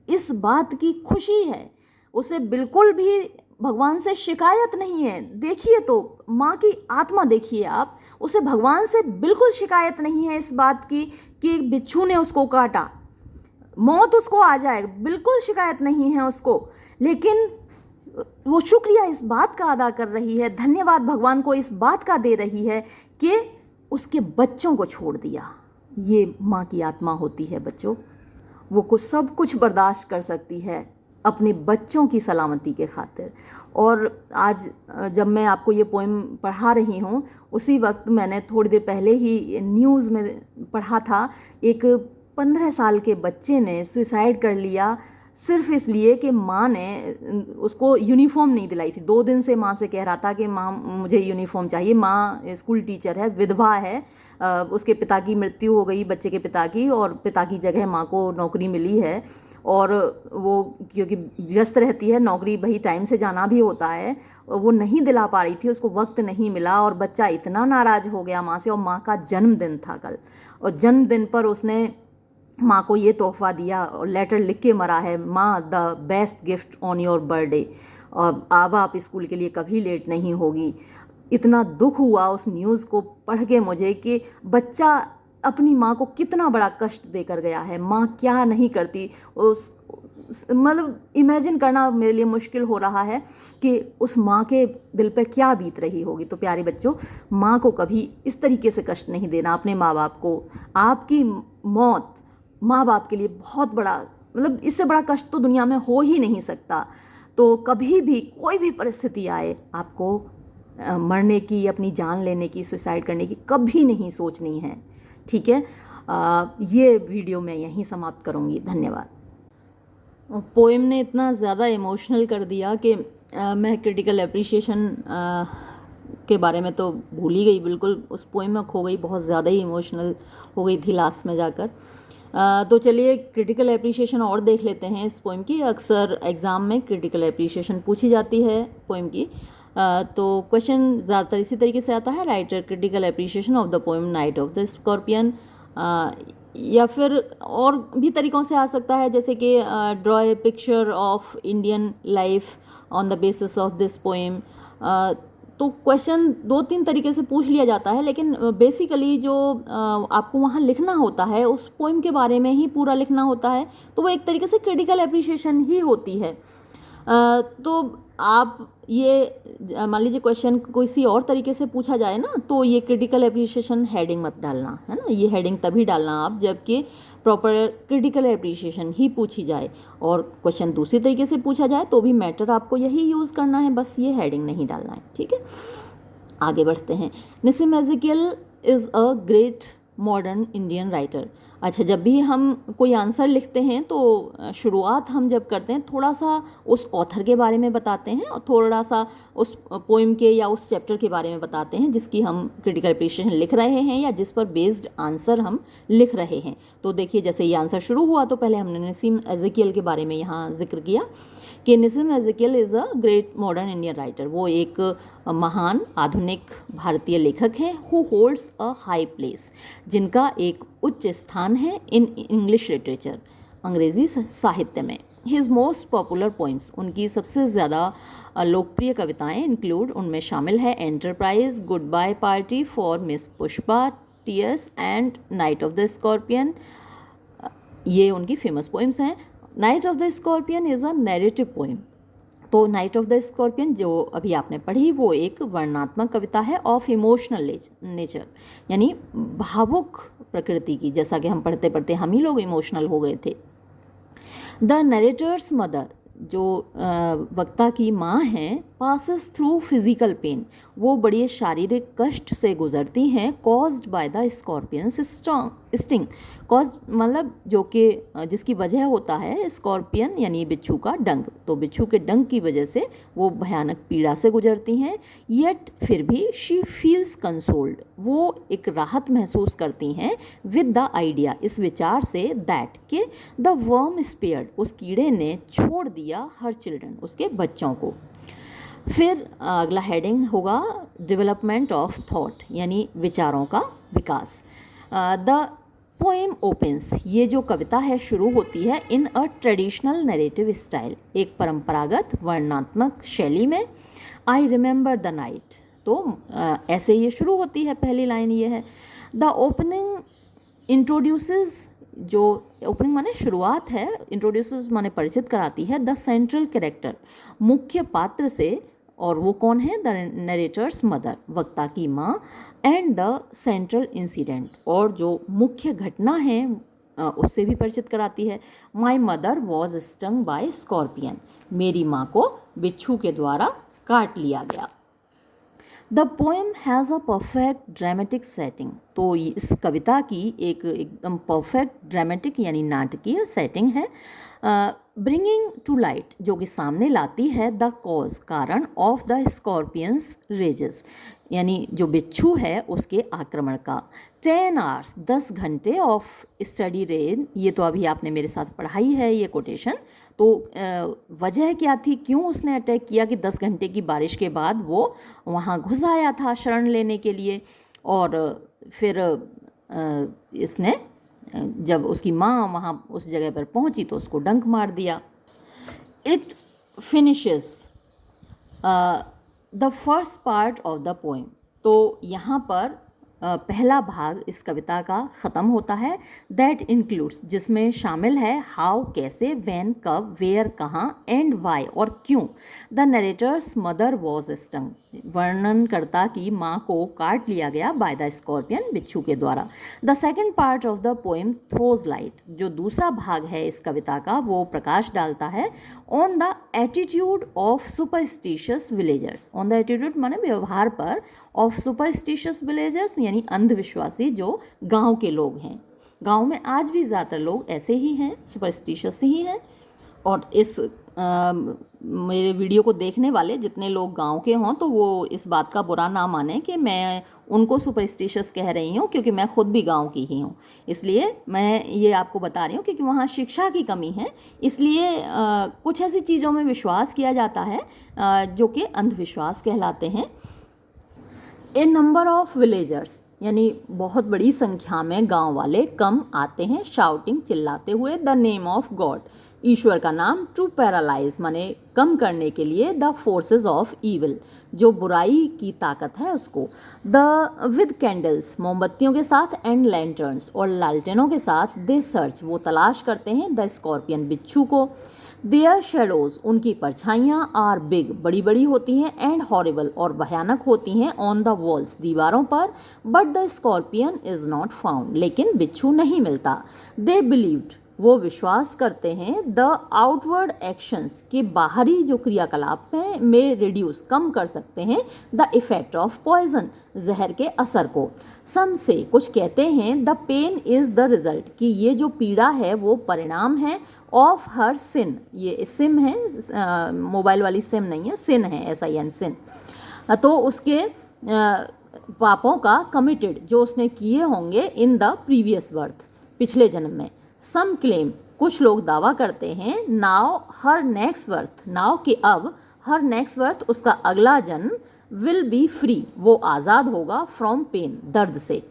इस बात की खुशी है, उसे बिल्कुल भी भगवान से शिकायत नहीं है। देखिए तो माँ की आत्मा देखिए आप, उसे भगवान से बिल्कुल शिकायत नहीं है इस बात की कि बिच्छू ने उसको काटा, मौत उसको आ जाए, बिल्कुल शिकायत नहीं है उसको। लेकिन वो शुक्रिया इस बात का अदा कर रही है, धन्यवाद भगवान को इस बात का दे रही है कि उसके बच्चों को छोड़ दिया। ये माँ की आत्मा होती है बच्चों, वो सब कुछ बर्दाश्त कर सकती है अपने बच्चों की सलामती के खातिर। और आज जब मैं आपको ये पोएम पढ़ा रही हूँ, उसी वक्त मैंने थोड़ी देर पहले ही न्यूज़ में पढ़ा था, एक 15 साल के बच्चे ने सुसाइड कर लिया सिर्फ इसलिए कि माँ ने उसको यूनिफॉर्म नहीं दिलाई थी। 2 दिन से माँ से कह रहा था कि माँ मुझे यूनिफॉर्म चाहिए। माँ स्कूल टीचर है, विधवा है, उसके पिता की मृत्यु हो गई, बच्चे के पिता की, और पिता की जगह माँ को नौकरी मिली है। और वो क्योंकि व्यस्त रहती है, नौकरी भाई टाइम से जाना भी होता है, वो नहीं दिला पा रही थी, उसको वक्त नहीं मिला, और बच्चा इतना नाराज़ हो गया माँ से। और माँ का जन्मदिन था कल, और जन्मदिन पर उसने माँ को ये तोहफ़ा दिया और लेटर लिख के मरा है, माँ the best gift on your birthday, और अब आप स्कूल के लिए कभी लेट नहीं होगी। इतना दुख हुआ उस न्यूज़ को पढ़ के मुझे कि बच्चा अपनी माँ को कितना बड़ा कष्ट देकर गया है, माँ क्या नहीं करती उस, मतलब इमेजिन करना मेरे लिए मुश्किल हो रहा है कि उस माँ के दिल पे क्या बीत रही होगी। तो प्यारे बच्चों, माँ को कभी इस तरीके से कष्ट नहीं देना अपने माँ बाप को। आपकी मौत माँ बाप के लिए बहुत बड़ा, मतलब इससे बड़ा कष्ट तो दुनिया में हो ही नहीं सकता। तो कभी भी कोई भी परिस्थिति आए, आपको मरने की, अपनी जान लेने की, सुसाइड करने की कभी नहीं सोचनी है, ठीक है। ये वीडियो मैं यहीं समाप्त करूँगी। धन्यवाद। पोएम ने इतना ज़्यादा इमोशनल कर दिया कि मैं क्रिटिकल एप्रिसिएशन के बारे में तो भूल ही गई, बिल्कुल उस पोएम में खो गई, बहुत ज़्यादा ही इमोशनल हो गई थी लास्ट में जाकर। तो चलिए क्रिटिकल एप्रिसिएशन और देख लेते हैं इस पोएम की। अक्सर एग्ज़ाम में क्रिटिकल एप्रिसिएशन पूछी जाती है पोएम की। तो क्वेश्चन ज़्यादातर इसी तरीके से आता है, writer critical appreciation of the poem night of the scorpion, या फिर और भी तरीक़ों से आ सकता है, जैसे कि draw a picture of Indian life on the basis of this poem. तो क्वेश्चन 2-3 तरीके से पूछ लिया जाता है, लेकिन बेसिकली जो आपको वहाँ लिखना होता है उस पोएम के बारे में ही पूरा लिखना होता है, तो वो एक तरीके से क्रिटिकल एप्रिसिएशन ही होती है। तो आप ये मान लीजिए क्वेश्चन किसी और तरीके से पूछा जाए ना, तो ये क्रिटिकल एप्रिसिएशन हेडिंग मत डालना, है ना। ये हेडिंग तभी डालना आप जबकि प्रॉपर क्रिटिकल एप्रिसिएशन ही पूछी जाए, और क्वेश्चन दूसरी तरीके से पूछा जाए तो भी मैटर आपको यही यूज़ करना है, बस ये हेडिंग नहीं डालना है, ठीक है। आगे बढ़ते हैं। Nissim Ezekiel is a great modern Indian writer. अच्छा, जब भी हम कोई आंसर लिखते हैं तो शुरुआत हम जब करते हैं थोड़ा सा उस ऑथर के बारे में बताते हैं और थोड़ा सा उस पोएम के या उस चैप्टर के बारे में बताते हैं जिसकी हम क्रिटिकल एप्रिसिएशन लिख रहे हैं या जिस पर बेस्ड आंसर हम लिख रहे हैं। तो देखिए, जैसे ये आंसर शुरू हुआ तो पहले हमने निसिम एज़ेकियल के बारे में यहाँ जिक्र किया कि Nissim Ezekiel is a great modern Indian writer. वो एक महान आधुनिक भारतीय लेखक हैं who holds a high place, जिनका एक उच्च स्थान है इन इंग्लिश लिटरेचर, अंग्रेज़ी साहित्य में। हिज मोस्ट पॉपुलर पोइम्स, उनकी सबसे ज़्यादा लोकप्रिय कविताएं इंक्लूड, उनमें शामिल है enterprise, good bye party for miss Pushpa, tears and night of the scorpion. ये उनकी फेमस पोइम्स हैं। Night of the scorpion is a narrative poem. तो नाइट ऑफ द स्कॉर्पियन जो अभी आपने पढ़ी वो एक वर्णनात्मक कविता है ऑफ इमोशनल नेचर, यानी भावुक प्रकृति की। जैसा कि हम पढ़ते पढ़ते हम ही लोग इमोशनल हो गए थे। द नरेटर्स मदर, जो वक्ता की माँ हैं, passes through physical pain, वो बड़ी शारीरिक कष्ट से गुजरती हैं, caused by the scorpion's sting, caused मतलब जो कि जिसकी वजह होता है स्कॉर्पियन यानी बिच्छू का डंक, तो बिच्छू के डंक की वजह से वो भयानक पीड़ा से गुजरती हैं। येट फिर भी शी फील्स कंसोल्ड, वो एक राहत महसूस करती हैं विद द आइडिया, इस विचार से दैट के द वर्म स्पेयर्ड, उस कीड़े ने छोड़ दिया हर चिल्ड्रन, उसके बच्चों को। फिर अगला हेडिंग होगा डेवलपमेंट ऑफ थॉट, यानी विचारों का विकास। द पोएम ओपन्स, ये जो कविता है शुरू होती है इन अ ट्रेडिशनल नरेटिव स्टाइल, एक परंपरागत वर्णनात्मक शैली में। आई रिमेंबर द नाइट, तो ऐसे ये शुरू होती है, पहली लाइन ये है। द ओपनिंग इंट्रोड्यूसेस, जो ओपनिंग माने शुरुआत है, इंट्रोड्यूसेस माने परिचित कराती है द सेंट्रल कैरेक्टर, मुख्य पात्र से, और वो कौन है, द नरेटर्स मदर, वक्ता की माँ, एंड द सेंट्रल इंसिडेंट, और जो मुख्य घटना है उससे भी परिचित कराती है। My mother was stung by scorpion, मेरी माँ को बिच्छू के द्वारा काट लिया गया। The poem has a perfect dramatic setting, तो इस कविता की एक एकदम परफेक्ट ड्रामेटिक यानी नाटकीय सेटिंग है। ब्रिंगिंग टू लाइट, जो कि सामने लाती है द कॉज, कारण, ऑफ द स्कॉर्पियंस रेजेस, यानी जो बिच्छू है उसके आक्रमण का। 10 आवर्स, 10 घंटे ऑफ स्टडी रेन, ये तो अभी आपने मेरे साथ पढ़ाई है ये कोटेशन, तो वजह क्या थी, क्यों उसने अटैक किया कि 10 घंटे की बारिश के बाद वो वहाँ घुस आया था शरण लेने के लिए, और फिर इसने जब उसकी माँ वहाँ उस जगह पर पहुँची तो उसको डंक मार दिया। It finishes the first part of the poem, तो यहाँ पर पहला भाग इस कविता का ख़त्म होता है। दैट इंक्लूड्स, जिसमें शामिल है हाउ, कैसे, व्हेन, कब, वेयर, कहाँ, एंड वाई, और क्यों। The narrator's mother was stung, वर्णनकर्ता की माँ को काट लिया गया बाय द स्कॉर्पियन, बिच्छू के द्वारा। The second part of the poem throws light, जो दूसरा भाग है इस कविता का वो प्रकाश डालता है on the attitude of superstitious villagers, on the attitude माने व्यवहार पर, ऑफ सुपरस्टिशियस विलेजर्स यानी अंधविश्वासी जो गांव के लोग हैं। गांव में आज भी ज़्यादातर लोग ऐसे ही हैं, सुपरस्टिशियस ही हैं। और इस मेरे वीडियो को देखने वाले जितने लोग गांव के हों तो वो इस बात का बुरा ना माने कि मैं उनको सुपरस्टिशियस कह रही हूँ, क्योंकि मैं खुद भी गांव की ही हूँ। इसलिए मैं ये आपको बता रही हूँ क्योंकि वहाँ शिक्षा की कमी है, इसलिए कुछ ऐसी चीज़ों में विश्वास किया जाता है जो कि अंधविश्वास कहलाते हैं। ए नंबर ऑफ विलेजर्स, यानी बहुत बड़ी संख्या में गांव वाले कम आते हैं, शाउटिंग, चिल्लाते हुए, द नेम ऑफ गॉड, ईश्वर का नाम, टू पैरालाइज माने कम करने के लिए, द फोर्सेस ऑफ ईविल, जो बुराई की ताकत है उसको, द विद कैंडल्स, मोमबत्तियों के साथ, एंड लैंटर्न्स, और लालटेनों के साथ, दे सर्च, वो तलाश करते हैं, द स्कॉर्पियन, बिच्छू को, देयर शेडोज, उनकी परछाइयाँ, आर बिग, बड़ी बड़ी होती हैं, एंड हॉरिबल, और भयानक होती हैं, ऑन द वॉल्स, दीवारों पर, but the scorpion is not found, लेकिन बिच्छू नहीं मिलता। दे बिलीव्ड, वो विश्वास करते हैं, द आउटवर्ड एक्शंस, के बाहरी जो क्रियाकलाप हैं में रिड्यूस, कम कर सकते हैं, द इफेक्ट ऑफ पॉइजन, जहर के असर को। सम से, कुछ कहते हैं, the pain is the result, कि ये जो पीड़ा है वो परिणाम है, ऑफ हर सिन, ये सिम है, मोबाइल वाली सिम नहीं है, सिन है, SIN सिन, तो उसके पापों का, कमिटेड, जो उसने किए होंगे, इन द प्रीवियस बर्थ, पिछले जन्म में। सम क्लेम, कुछ लोग दावा करते हैं, नाउ हर नेक्स्ट बर्थ, नाउ कि अब, हर नेक्स्ट बर्थ, उसका अगला जन्म, विल बी फ्री, वो आज़ाद होगा, फ्रॉम पेन, दर्द से।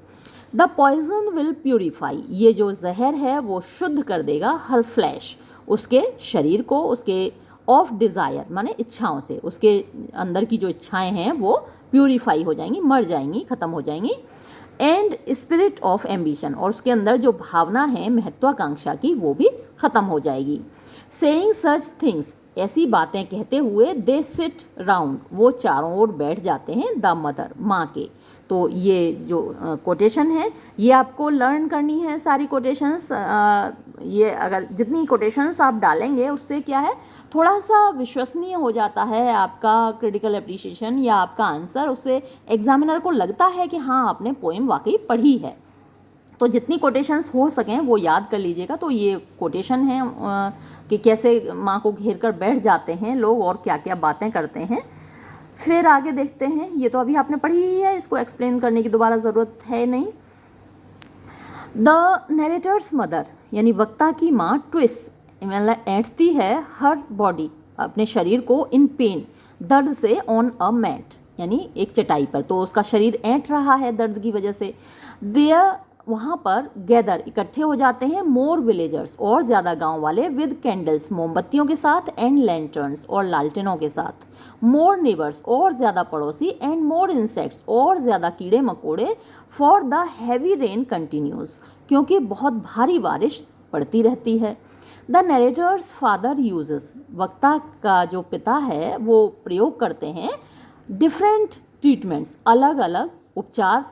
द पॉइजन विल प्यूरिफाई, ये जो जहर है वो शुद्ध कर देगा, हर फ्लैश, उसके शरीर को, उसके ऑफ डिज़ायर माने इच्छाओं से, उसके अंदर की जो इच्छाएं हैं वो प्यूरिफाई हो जाएंगी, मर जाएंगी, ख़त्म हो जाएंगी। एंड स्पिरिट ऑफ एम्बिशन, और उसके अंदर जो भावना है महत्वाकांक्षा की वो भी ख़त्म हो जाएगी। सेइंग सच थिंग्स, ऐसी बातें कहते हुए, दे सिट राउंड, वो चारों ओर बैठ जाते हैं, द मदर, माँ के। तो ये जो कोटेशन है ये आपको लर्न करनी है, सारी कोटेशंस ये अगर जितनी कोटेशंस आप डालेंगे उससे क्या है, थोड़ा सा विश्वसनीय हो जाता है आपका क्रिटिकल एप्रिसिएशन या आपका आंसर। उससे एग्जामिनर को लगता है कि हाँ आपने पोएम वाकई पढ़ी है। तो जितनी कोटेशंस हो सकें वो याद कर लीजिएगा। तो ये कोटेशन है कि कैसे माँ को घेर कर बैठ जाते हैं लोग और क्या क्या बातें करते हैं। फिर आगे देखते हैं, ये तो अभी आपने पढ़ी ही है, इसको एक्सप्लेन करने की दोबारा ज़रूरत है नहीं। द नरेटर्स मदर यानी वक्ता की माँ ट्विस्ट मतलब ऐंठती है हर बॉडी अपने शरीर को इन पेन दर्द से ऑन अ मैट यानी एक चटाई पर। तो उसका शरीर ऐंठ रहा है दर्द की वजह से। देयर वहाँ पर गैदर इकट्ठे हो जाते हैं मोर विलेजर्स और ज़्यादा गांव वाले विद कैंडल्स मोमबत्तियों के साथ एंड लैंटर्न्स और लालटेनों के साथ, मोर नेबर्स और ज़्यादा पड़ोसी एंड मोर इंसेक्ट्स और ज़्यादा कीड़े मकोड़े for the heavy rain continues क्योंकि बहुत भारी बारिश पड़ती रहती है। द नरेटर्स फादर यूजेस वक्ता का जो पिता है वो प्रयोग करते हैं डिफरेंट ट्रीटमेंट्स अलग अलग उपचार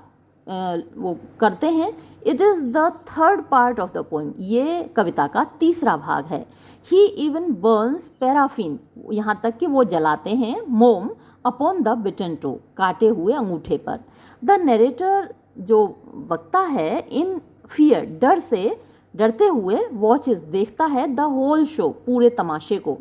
वो करते हैं। It is the third part of the poem ये कविता का तीसरा भाग है। ही इवन बर्न्स पैराफिन यहाँ तक कि वो जलाते हैं मोम अपॉन द बिटन टो काटे हुए अंगूठे पर। द नरेटर जो वक्ता है इन फियर डर से डरते हुए वॉचेस देखता है द होल शो पूरे तमाशे को।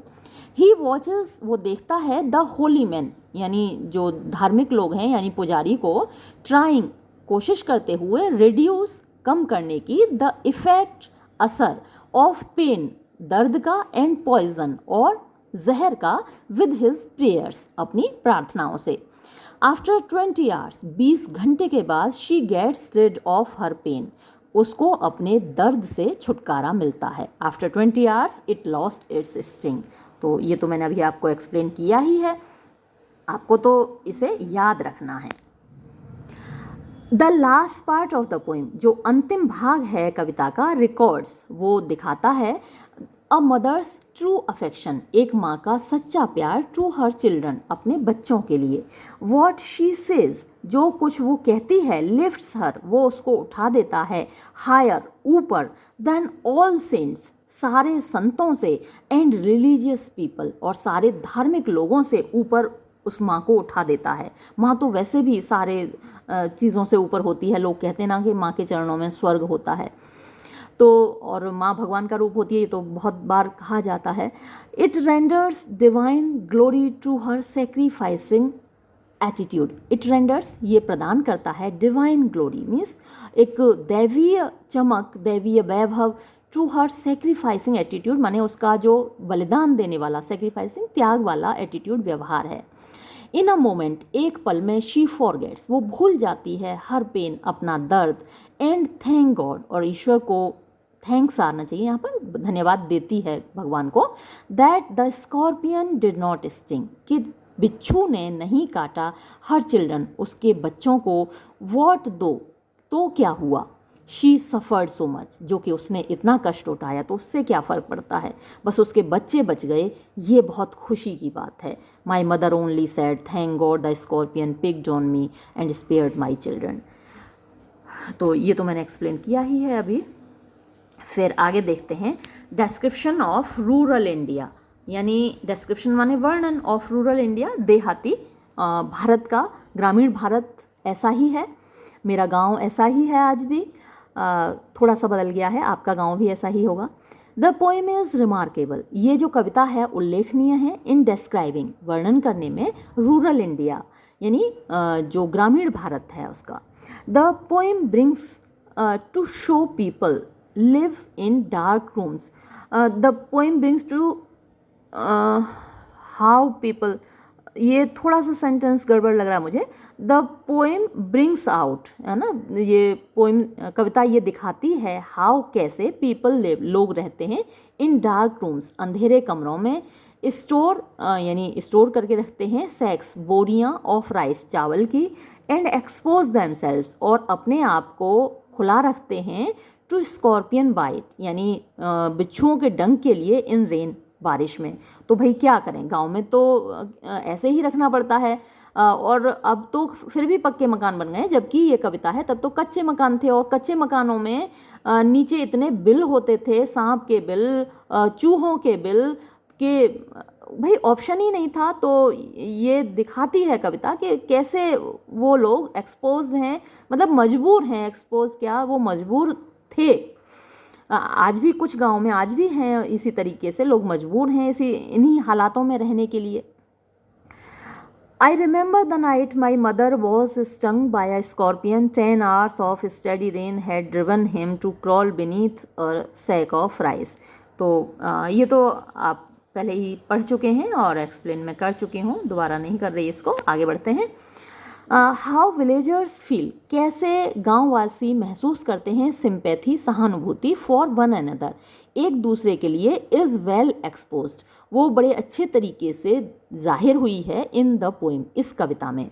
ही वॉचेस वो देखता है द होली मैन यानी जो धार्मिक लोग हैं यानी पुजारी को ट्राइंग कोशिश करते हुए रिड्यूस कम करने की द इफेक्ट असर ऑफ पेन दर्द का एंड पॉइजन और जहर का विद हिज प्रेयर्स अपनी प्रार्थनाओं से। आफ्टर 20 आवर्स 20 घंटे के बाद she gets rid of her pain उसको अपने दर्द से छुटकारा मिलता है। After 20 hours it lost its sting. तो ये तो मैंने अभी आपको एक्सप्लेन किया ही है, आपको तो इसे याद रखना है। The last part of the poem जो अंतिम भाग है कविता का रिकॉर्ड्स वो दिखाता है अ मदर्स ट्रू अफेक्शन एक माँ का सच्चा प्यार टू हर चिल्ड्रन अपने बच्चों के लिए। वॉट शी सेज जो कुछ वो कहती है लिफ्ट्स हर वो उसको उठा देता है हायर ऊपर देन ऑल सेंट्स सारे संतों से एंड रिलीजियस पीपल और सारे धार्मिक लोगों से ऊपर उस माँ को उठा देता है। माँ तो वैसे भी सारे चीज़ों से ऊपर होती है, लोग कहते हैं ना कि माँ के चरणों में स्वर्ग होता है, तो और माँ भगवान का रूप होती है, ये तो बहुत बार कहा जाता है। It renders divine glory to her sacrificing attitude. It renders ये प्रदान करता है डिवाइन ग्लोरी मीन्स एक दैवीय चमक दैवीय वैभव टू हर सेक्रीफाइसिंग एटीट्यूड माने उसका जो बलिदान देने वाला सेक्रीफाइसिंग त्याग वाला एटीट्यूड व्यवहार है। इन अ मोमेंट एक पल में शी फॉरगेट्स वो भूल जाती है हर पेन अपना दर्द एंड थैंक गॉड और ईश्वर को थैंक्स आना चाहिए यहाँ पर धन्यवाद देती है भगवान को that the scorpion did not sting कि बिच्छू ने नहीं काटा हर चिल्ड्रन उसके बच्चों को। वॉट दो तो क्या हुआ शी सफ़र्ड सो मच जो कि उसने इतना कष्ट उठाया तो उससे क्या फ़र्क पड़ता है, बस उसके बच्चे बच गए ये बहुत खुशी की बात है। My mother only sad thank God the scorpion picked on me and spared my children. तो ये तो मैंने एक्सप्लेन किया ही है अभी। फिर आगे देखते हैं डिस्क्रिप्शन ऑफ रूरल इंडिया यानी डिस्क्रिप्शन माने वर्णन ऑफ रूरल इंडिया देहाती भारत का ग्रामीण भारत ऐसा ही है, मेरा गांव ऐसा ही है आज भी, थोड़ा सा बदल गया है, आपका गांव भी ऐसा ही होगा। द पोएम इज़ रिमार्केबल ये जो कविता है उल्लेखनीय है इन डिस्क्राइबिंग वर्णन करने में रूरल इंडिया यानी जो ग्रामीण भारत है उसका। The poem brings to show people live in dark rooms. The poem brings to how people ये थोड़ा सा सेंटेंस गड़बड़ लग रहा है मुझे। द पोएम ब्रिंग्स आउट है ना, ये पोएम कविता ये दिखाती है हाउ कैसे पीपल लिव लोग रहते हैं इन डार्क रूम्स अंधेरे कमरों में, स्टोर यानी स्टोर करके रखते हैं सैक्स बोरियां ऑफ राइस चावल की, एंड एक्सपोज दैमसेल्व्स और अपने आप को खुला रखते हैं टू स्कॉर्पियन बाइट यानी बिच्छुओं के डंक के लिए इन रेन बारिश में। तो भाई क्या करें, गांव में तो ऐसे ही रखना पड़ता है, और अब तो फिर भी पक्के मकान बन गए, जबकि ये कविता है तब तो कच्चे मकान थे, और कच्चे मकानों में नीचे इतने बिल होते थे, सांप के बिल, चूहों के बिल के, भाई ऑप्शन ही नहीं था। तो ये दिखाती है कविता कि कैसे वो लोग एक्सपोज हैं, मतलब मजबूर हैं, एक्सपोज क्या, वो मजबूर थे। आज भी कुछ गांव में आज भी हैं इसी तरीके से, लोग मजबूर हैं इन्हीं हालातों में रहने के लिए। I remember the night my mother was stung by a scorpion. 10 hours of steady rain had driven him to crawl beneath a sack of rice. तो ये तो आप पहले ही पढ़ चुके हैं और एक्सप्लेन मैं कर चुकी हूँ, दोबारा नहीं कर रही इसको। आगे बढ़ते हैं। हाउ विलेजर्स फील, कैसे गांववासी महसूस करते हैं सिंपैथी, सहानुभूति फॉर वन अनदर, एक दूसरे के लिए, इज़ वेल एक्सपोज्ड, वो बड़े अच्छे तरीके से जाहिर हुई है इन द पोएम, इस कविता में।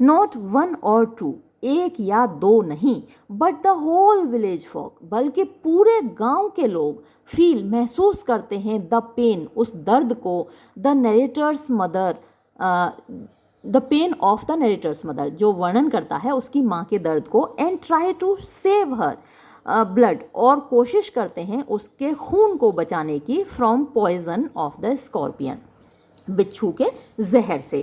नॉट वन और टू, एक या दो नहीं, but the whole village folk, बल्कि पूरे गांव के लोग फील महसूस करते हैं द पेन, उस दर्द को, the narrator's mother, the pain of the narrator's mother, जो वर्णन करता है उसकी माँ के दर्द को, and try to save her blood, और कोशिश करते हैं उसके खून को बचाने की, from poison of the scorpion, बिच्छू के जहर से।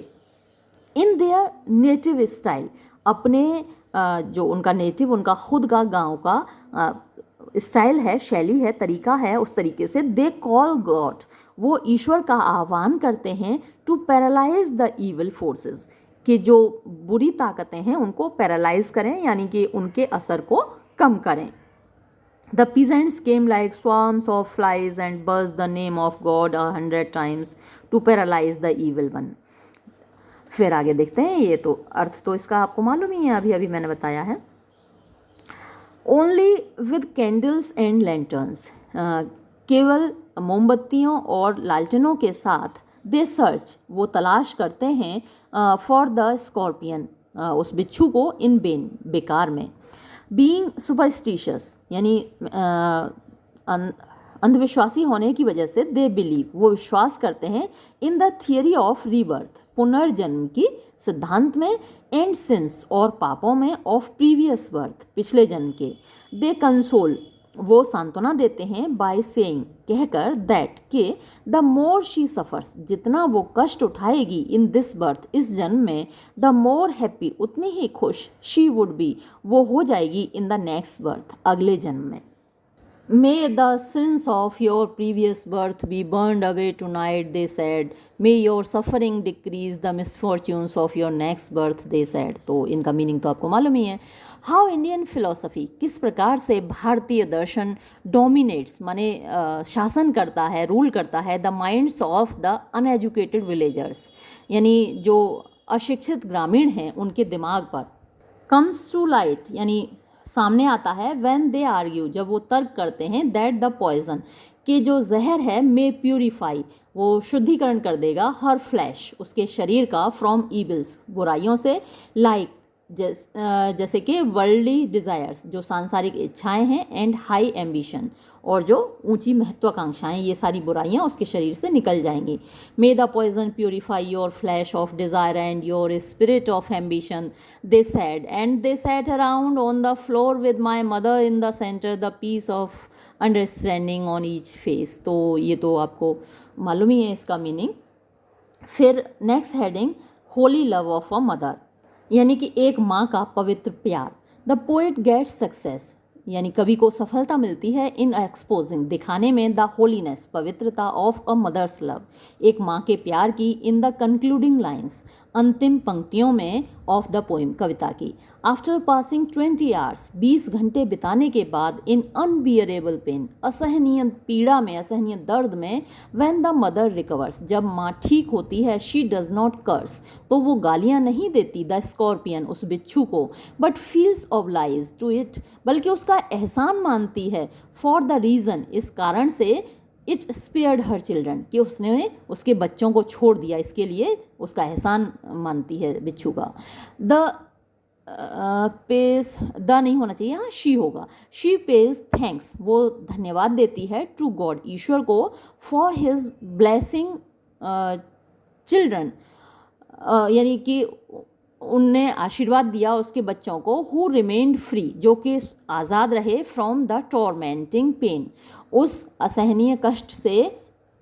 इन देयर नेटिव स्टाइल, अपने जो उनका नेटिव, उनका खुद का गांव का स्टाइल है, शैली है, तरीका है, उस तरीके से दे कॉल गॉड, वो ईश्वर का आह्वान करते हैं, to paralyse the evil forces, कि जो बुरी ताकतें हैं उनको पैरालाइज करें, यानी कि उनके असर को कम करें। The peasants came like swarms of flies and buzzed the name of God 100 times to paralyze the evil one. फिर आगे देखते हैं, ये तो अर्थ तो इसका आपको मालूम ही है, अभी अभी मैंने बताया है। Only with candles and lanterns, केवल मोमबत्तियों और लालटेनों के साथ, दे सर्च, वो तलाश करते हैं, फॉर द स्कॉर्पियन, उस बिच्छू को, इन बेन, बेकार में। बीइंग सुपरस्टिशियस, यानी अंधविश्वासी होने की वजह से, दे बिलीव, वो विश्वास करते हैं, in the theory of rebirth, पुनर्जन्म की सिद्धांत में, एंड सिंस, और पापों में, ऑफ प्रीवियस बर्थ, पिछले जन्म के। दे कंसोल, वो सांत्वना देते हैं, बाय सेइंग, कहकर, दैट, के, द मोर शी सफ़र्स, जितना वो कष्ट उठाएगी, इन दिस बर्थ, इस जन्म में, द मोर हैप्पी, उतनी ही खुश, शी वुड बी, वो हो जाएगी, इन द नेक्स्ट बर्थ, अगले जन्म में। May the sins of your previous birth be burned away tonight, they said. May your suffering decrease the misfortunes of your next birth, they said. तो इनका मीनिंग तो आपको मालूम ही है। How Indian philosophy, किस प्रकार से भारतीय दर्शन dominates, माने शासन करता है, रूल करता है, the minds of the uneducated villagers, यानी जो अशिक्षित ग्रामीण हैं उनके दिमाग पर। Comes to light, यानी सामने आता है, व्हेन दे आर्ग्यू, जब वो तर्क करते हैं, दैट द पॉइजन, कि जो जहर है, मे प्यूरिफाई, वो शुद्धिकरण कर देगा, हर फ्लैश, उसके शरीर का, फ्रॉम ईविल्स, बुराइयों से, लाइक, जैसे कि वर्ल्डली डिज़ायर्स, जो सांसारिक इच्छाएं हैं, एंड हाई एम्बिशन, और जो ऊंची महत्वाकांक्षाएं, ये सारी बुराइयां उसके शरीर से निकल जाएंगी। May the poison purify your flesh of desire and your spirit of ambition, they said, and they sat around on the floor with my mother in the centre, the peace of understanding on each face. तो ये तो आपको मालूम ही है इसका मीनिंग। फिर next heading, Holi love of a mother, यानी कि एक माँ का पवित्र प्यार। द पोएट गेट्स सक्सेस, यानी कवि को सफलता मिलती है, इन एक्सपोजिंग, दिखाने में, द होलीनेस, पवित्रता, ऑफ अ मदर्स लव, एक माँ के प्यार की, इन द कंक्लूडिंग लाइन्स, अंतिम पंक्तियों में, ऑफ द पोएम, कविता की। आफ्टर पासिंग 20 आवर्स, 20 घंटे बिताने के बाद, इन अनबियरेबल पेन, असहनीय पीड़ा में, असहनीय दर्द में, व्हेन द मदर रिकवर्स, जब माँ ठीक होती है, शी डज नॉट कर्स, तो वो गालियाँ नहीं देती, द स्कॉर्पियन, उस बिच्छू को, but feels oblige to it, बल्कि उसका एहसान मानती है, फॉर द रीज़न, इस कारण से, इट स्पेयर्ड हर चिल्ड्रन, कि उसने उसके बच्चों को छोड़ दिया, इसके लिए उसका एहसान मानती है बिच्छू का। द पेज, द नहीं होना चाहिए, हाँ शी होगा। शी पेज थैंक्स, वो धन्यवाद देती है, टू गॉड, ईश्वर को, फॉर हिज ब्लेसिंग चिल्ड्रन, यानी कि उनने आशीर्वाद दिया उसके बच्चों को, हु रिमेन्ड फ्री, जो कि आज़ाद रहे, फ्रॉम द टॉर्मेंटिंग पेन, उस असहनीय कष्ट से,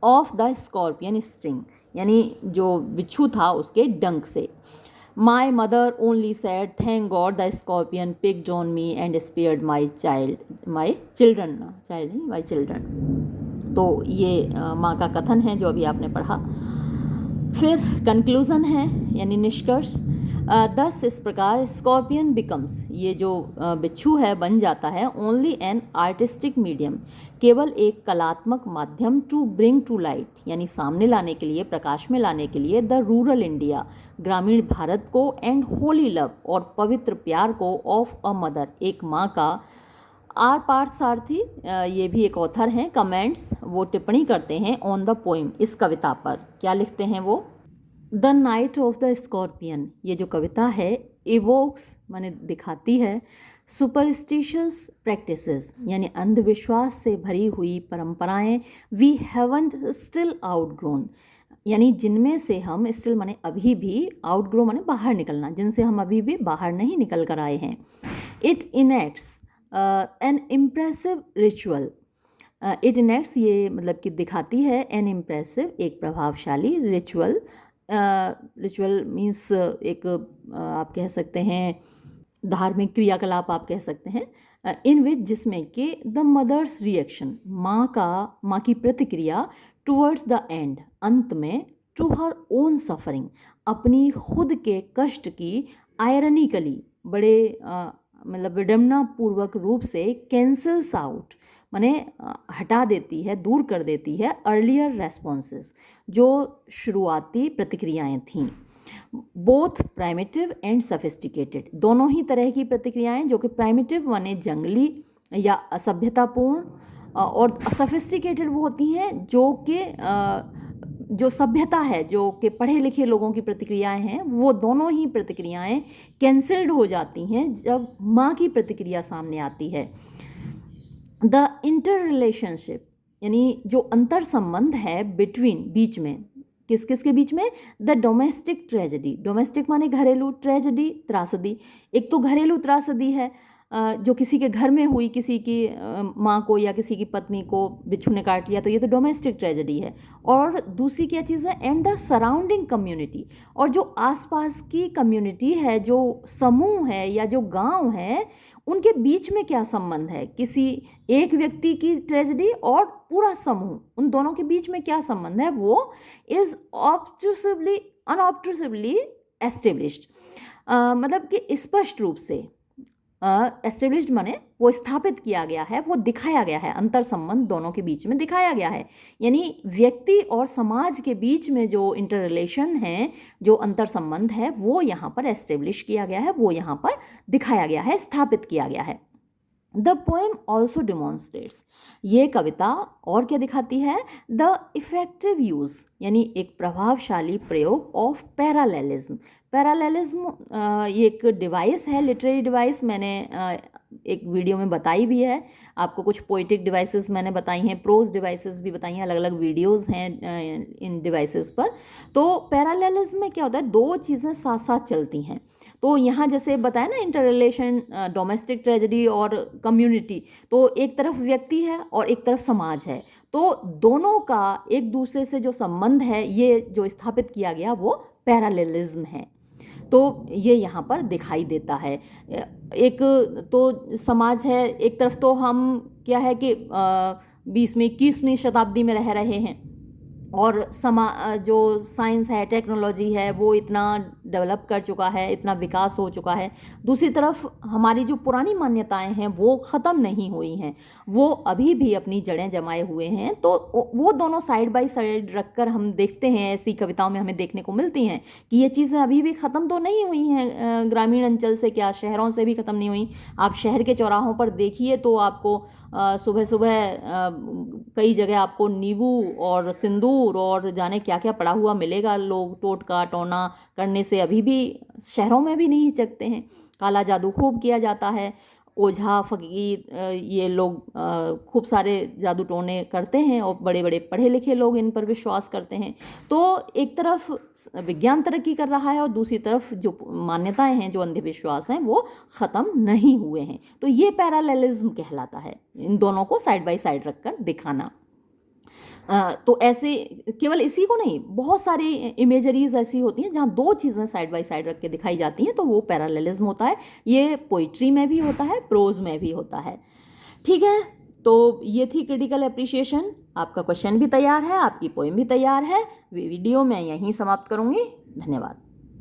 ऑफ द स्कॉर्पियन स्टिंग, यानी जो बिच्छू था उसके डंक से। My mother only sad, thank God the scorpion picked on me and spared my children, child नहीं, माई चिल्ड्रन। तो ये माँ का कथन है जो अभी आपने पढ़ा। फिर कंक्लूज़न है यानी निष्कर्ष। दस इस प्रकार स्कॉर्पियन बिकम्स, ये जो बिच्छू है बन जाता है, ओनली एन आर्टिस्टिक मीडियम, केवल एक कलात्मक माध्यम, टू ब्रिंग टू लाइट, यानी सामने लाने के लिए, प्रकाश में लाने के लिए, द रूरल इंडिया, ग्रामीण भारत को, एंड होली लव, और पवित्र प्यार को, ऑफ अ मदर, एक माँ का। आर पार्थ सारथी, ये भी एक ऑथर हैं, कमेंट्स, वो टिप्पणी करते हैं ऑन द पोइम, इस कविता पर। क्या लिखते हैं वो? The night of the scorpion, ये जो कविता है, इवोक्स माने दिखाती है, सुपरस्टिशियस प्रैक्टिसेस, यानी अंधविश्वास से भरी हुई परंपराएं, वी हैवंट स्टिल आउटग्रोन, यानी जिनमें से हम, स्टिल माने अभी भी, आउटग्रो माने बाहर निकलना, जिनसे हम अभी भी बाहर नहीं निकल कर आए हैं। It enacts an impressive ritual, it enacts ये मतलब कि दिखाती है, एन इम्प्रेसिव एक प्रभावशाली, रिचुअल, रिचुअल मीन्स एक आप कह सकते हैं धार्मिक क्रियाकलाप आप कह सकते हैं, इन विच, जिसमें कि द मदर्स रिएक्शन, माँ की प्रतिक्रिया, टुवर्ड्स द एंड, अंत में, टू हर ओन सफरिंग, अपनी खुद के कष्ट की, आयरनिकली बड़े मतलब विडम्बना पूर्वक रूप से, कैंसल्स आउट माने हटा देती है, दूर कर देती है, अर्लियर रेस्पॉन्सेस, जो शुरुआती प्रतिक्रियाएं थीं, बोथ प्राइमेटिव एंड सफिस्टिकेटेड, दोनों ही तरह की प्रतिक्रियाएं, जो कि प्राइमेटिव माने जंगली या असभ्यतापूर्ण, और सफिस्टिकेटेड वो होती हैं जो कि जो सभ्यता है, जो कि पढ़े लिखे लोगों की प्रतिक्रियाएं हैं, वो दोनों ही प्रतिक्रियाएं कैंसल्ड हो जाती हैं जब माँ की प्रतिक्रिया सामने आती है। द इंटर रिलेशनशिप, यानी जो अंतर संबंध है, बिटवीन, बीच में, किस किस के बीच में, द डोमेस्टिक ट्रेजेडी, डोमेस्टिक माने घरेलू, ट्रेजेडी त्रासदी, एक तो घरेलू त्रासदी है जो किसी के घर में हुई, किसी की माँ को या किसी की पत्नी को बिच्छू ने काट लिया, तो ये तो डोमेस्टिक ट्रेजेडी है। और दूसरी क्या चीज़ है, एंड द सराउंडिंग कम्युनिटी, और जो आसपास की कम्युनिटी है, जो समूह है या जो गांव है, उनके बीच में क्या संबंध है, किसी एक व्यक्ति की ट्रेजेडी और पूरा समूह, उन दोनों के बीच में क्या संबंध है, वो इज ऑब्ट्रूसिवली अनऑब्ट्रूसिवली एस्टेब्लिश्ड, मतलब कि स्पष्ट रूप से, एस्टेब्लिश्ड माने वो स्थापित किया गया है, वो दिखाया गया है, अंतर संबंध दोनों के बीच में दिखाया गया है, यानी व्यक्ति और समाज के बीच में जो इंटर रिलेशन है, जो अंतर संबंध है, वो यहाँ पर एस्टेब्लिश किया गया है, वो यहाँ पर दिखाया गया है, स्थापित किया गया है। द पोएम ऑल्सो डिमॉन्स्ट्रेट्स, ये कविता और क्या दिखाती है, द इफेक्टिव यूज़, यानी एक प्रभावशाली प्रयोग, ऑफ पैरालेलिज्म, पैरालेलिज्म ये एक डिवाइस है, लिटरेरी डिवाइस, मैंने एक वीडियो में बताई भी है आपको, कुछ पोइटिक डिवाइसेस मैंने बताई हैं, प्रोज डिवाइसेस भी बताई हैं, अलग अलग वीडियोस हैं इन डिवाइसेस पर। तो पैरालेलिज्म में क्या होता है, दो चीज़ें साथ साथ चलती हैं, तो यहाँ जैसे बताया ना, इंटर रिलेशन, डोमेस्टिक ट्रेजेडी और कम्युनिटी, तो एक तरफ व्यक्ति है और एक तरफ समाज है, तो दोनों का एक दूसरे से जो संबंध है, ये जो स्थापित किया गया वो पैरालेलिज्म है, तो ये यहाँ पर दिखाई देता है। एक तो समाज है, एक तरफ तो हम क्या है कि 20वीं 21वीं शताब्दी में रह रहे हैं, और जो साइंस है, टेक्नोलॉजी है, वो इतना डेवलप कर चुका है, इतना विकास हो चुका है। दूसरी तरफ हमारी जो पुरानी मान्यताएं हैं वो ख़त्म नहीं हुई हैं, वो अभी भी अपनी जड़ें जमाए हुए हैं, तो वो दोनों साइड बाय साइड रखकर हम देखते हैं, ऐसी कविताओं में हमें देखने को मिलती हैं कि ये चीज़ें अभी भी ख़त्म तो नहीं हुई हैं, ग्रामीण अंचल से क्या, शहरों से भी ख़त्म नहीं हुई। आप शहर के चौराहों पर देखिए तो आपको सुबह सुबह कई जगह आपको नींबू और सिंदूर और जाने क्या क्या पड़ा हुआ मिलेगा, लोग टोटका टोना करने से अभी भी शहरों में भी नहीं हिचकते हैं, काला जादू खूब किया जाता है, ओझा फकीर ये लोग खूब सारे जादू टोने करते हैं और बड़े बड़े पढ़े लिखे लोग इन पर विश्वास करते हैं। तो एक तरफ विज्ञान तरक्की कर रहा है और दूसरी तरफ जो मान्यताएं हैं, जो अंधविश्वास हैं, वो ख़त्म नहीं हुए हैं। तो ये पैरालेलिज्म कहलाता है, इन दोनों को साइड बाय साइड रखकर दिखाना। तो ऐसे केवल इसी को नहीं, बहुत सारी इमेजरीज ऐसी होती हैं जहाँ दो चीज़ें साइड बाय साइड रख के दिखाई जाती हैं, तो वो पैरालेलिज्म होता है। ये पोइट्री में भी होता है, प्रोज में भी होता है। ठीक है, तो ये थी क्रिटिकल एप्रिसिएशन। आपका क्वेश्चन भी तैयार है, आपकी पोएम भी तैयार है। वीडियो मैं यहीं समाप्त करूँगी। धन्यवाद।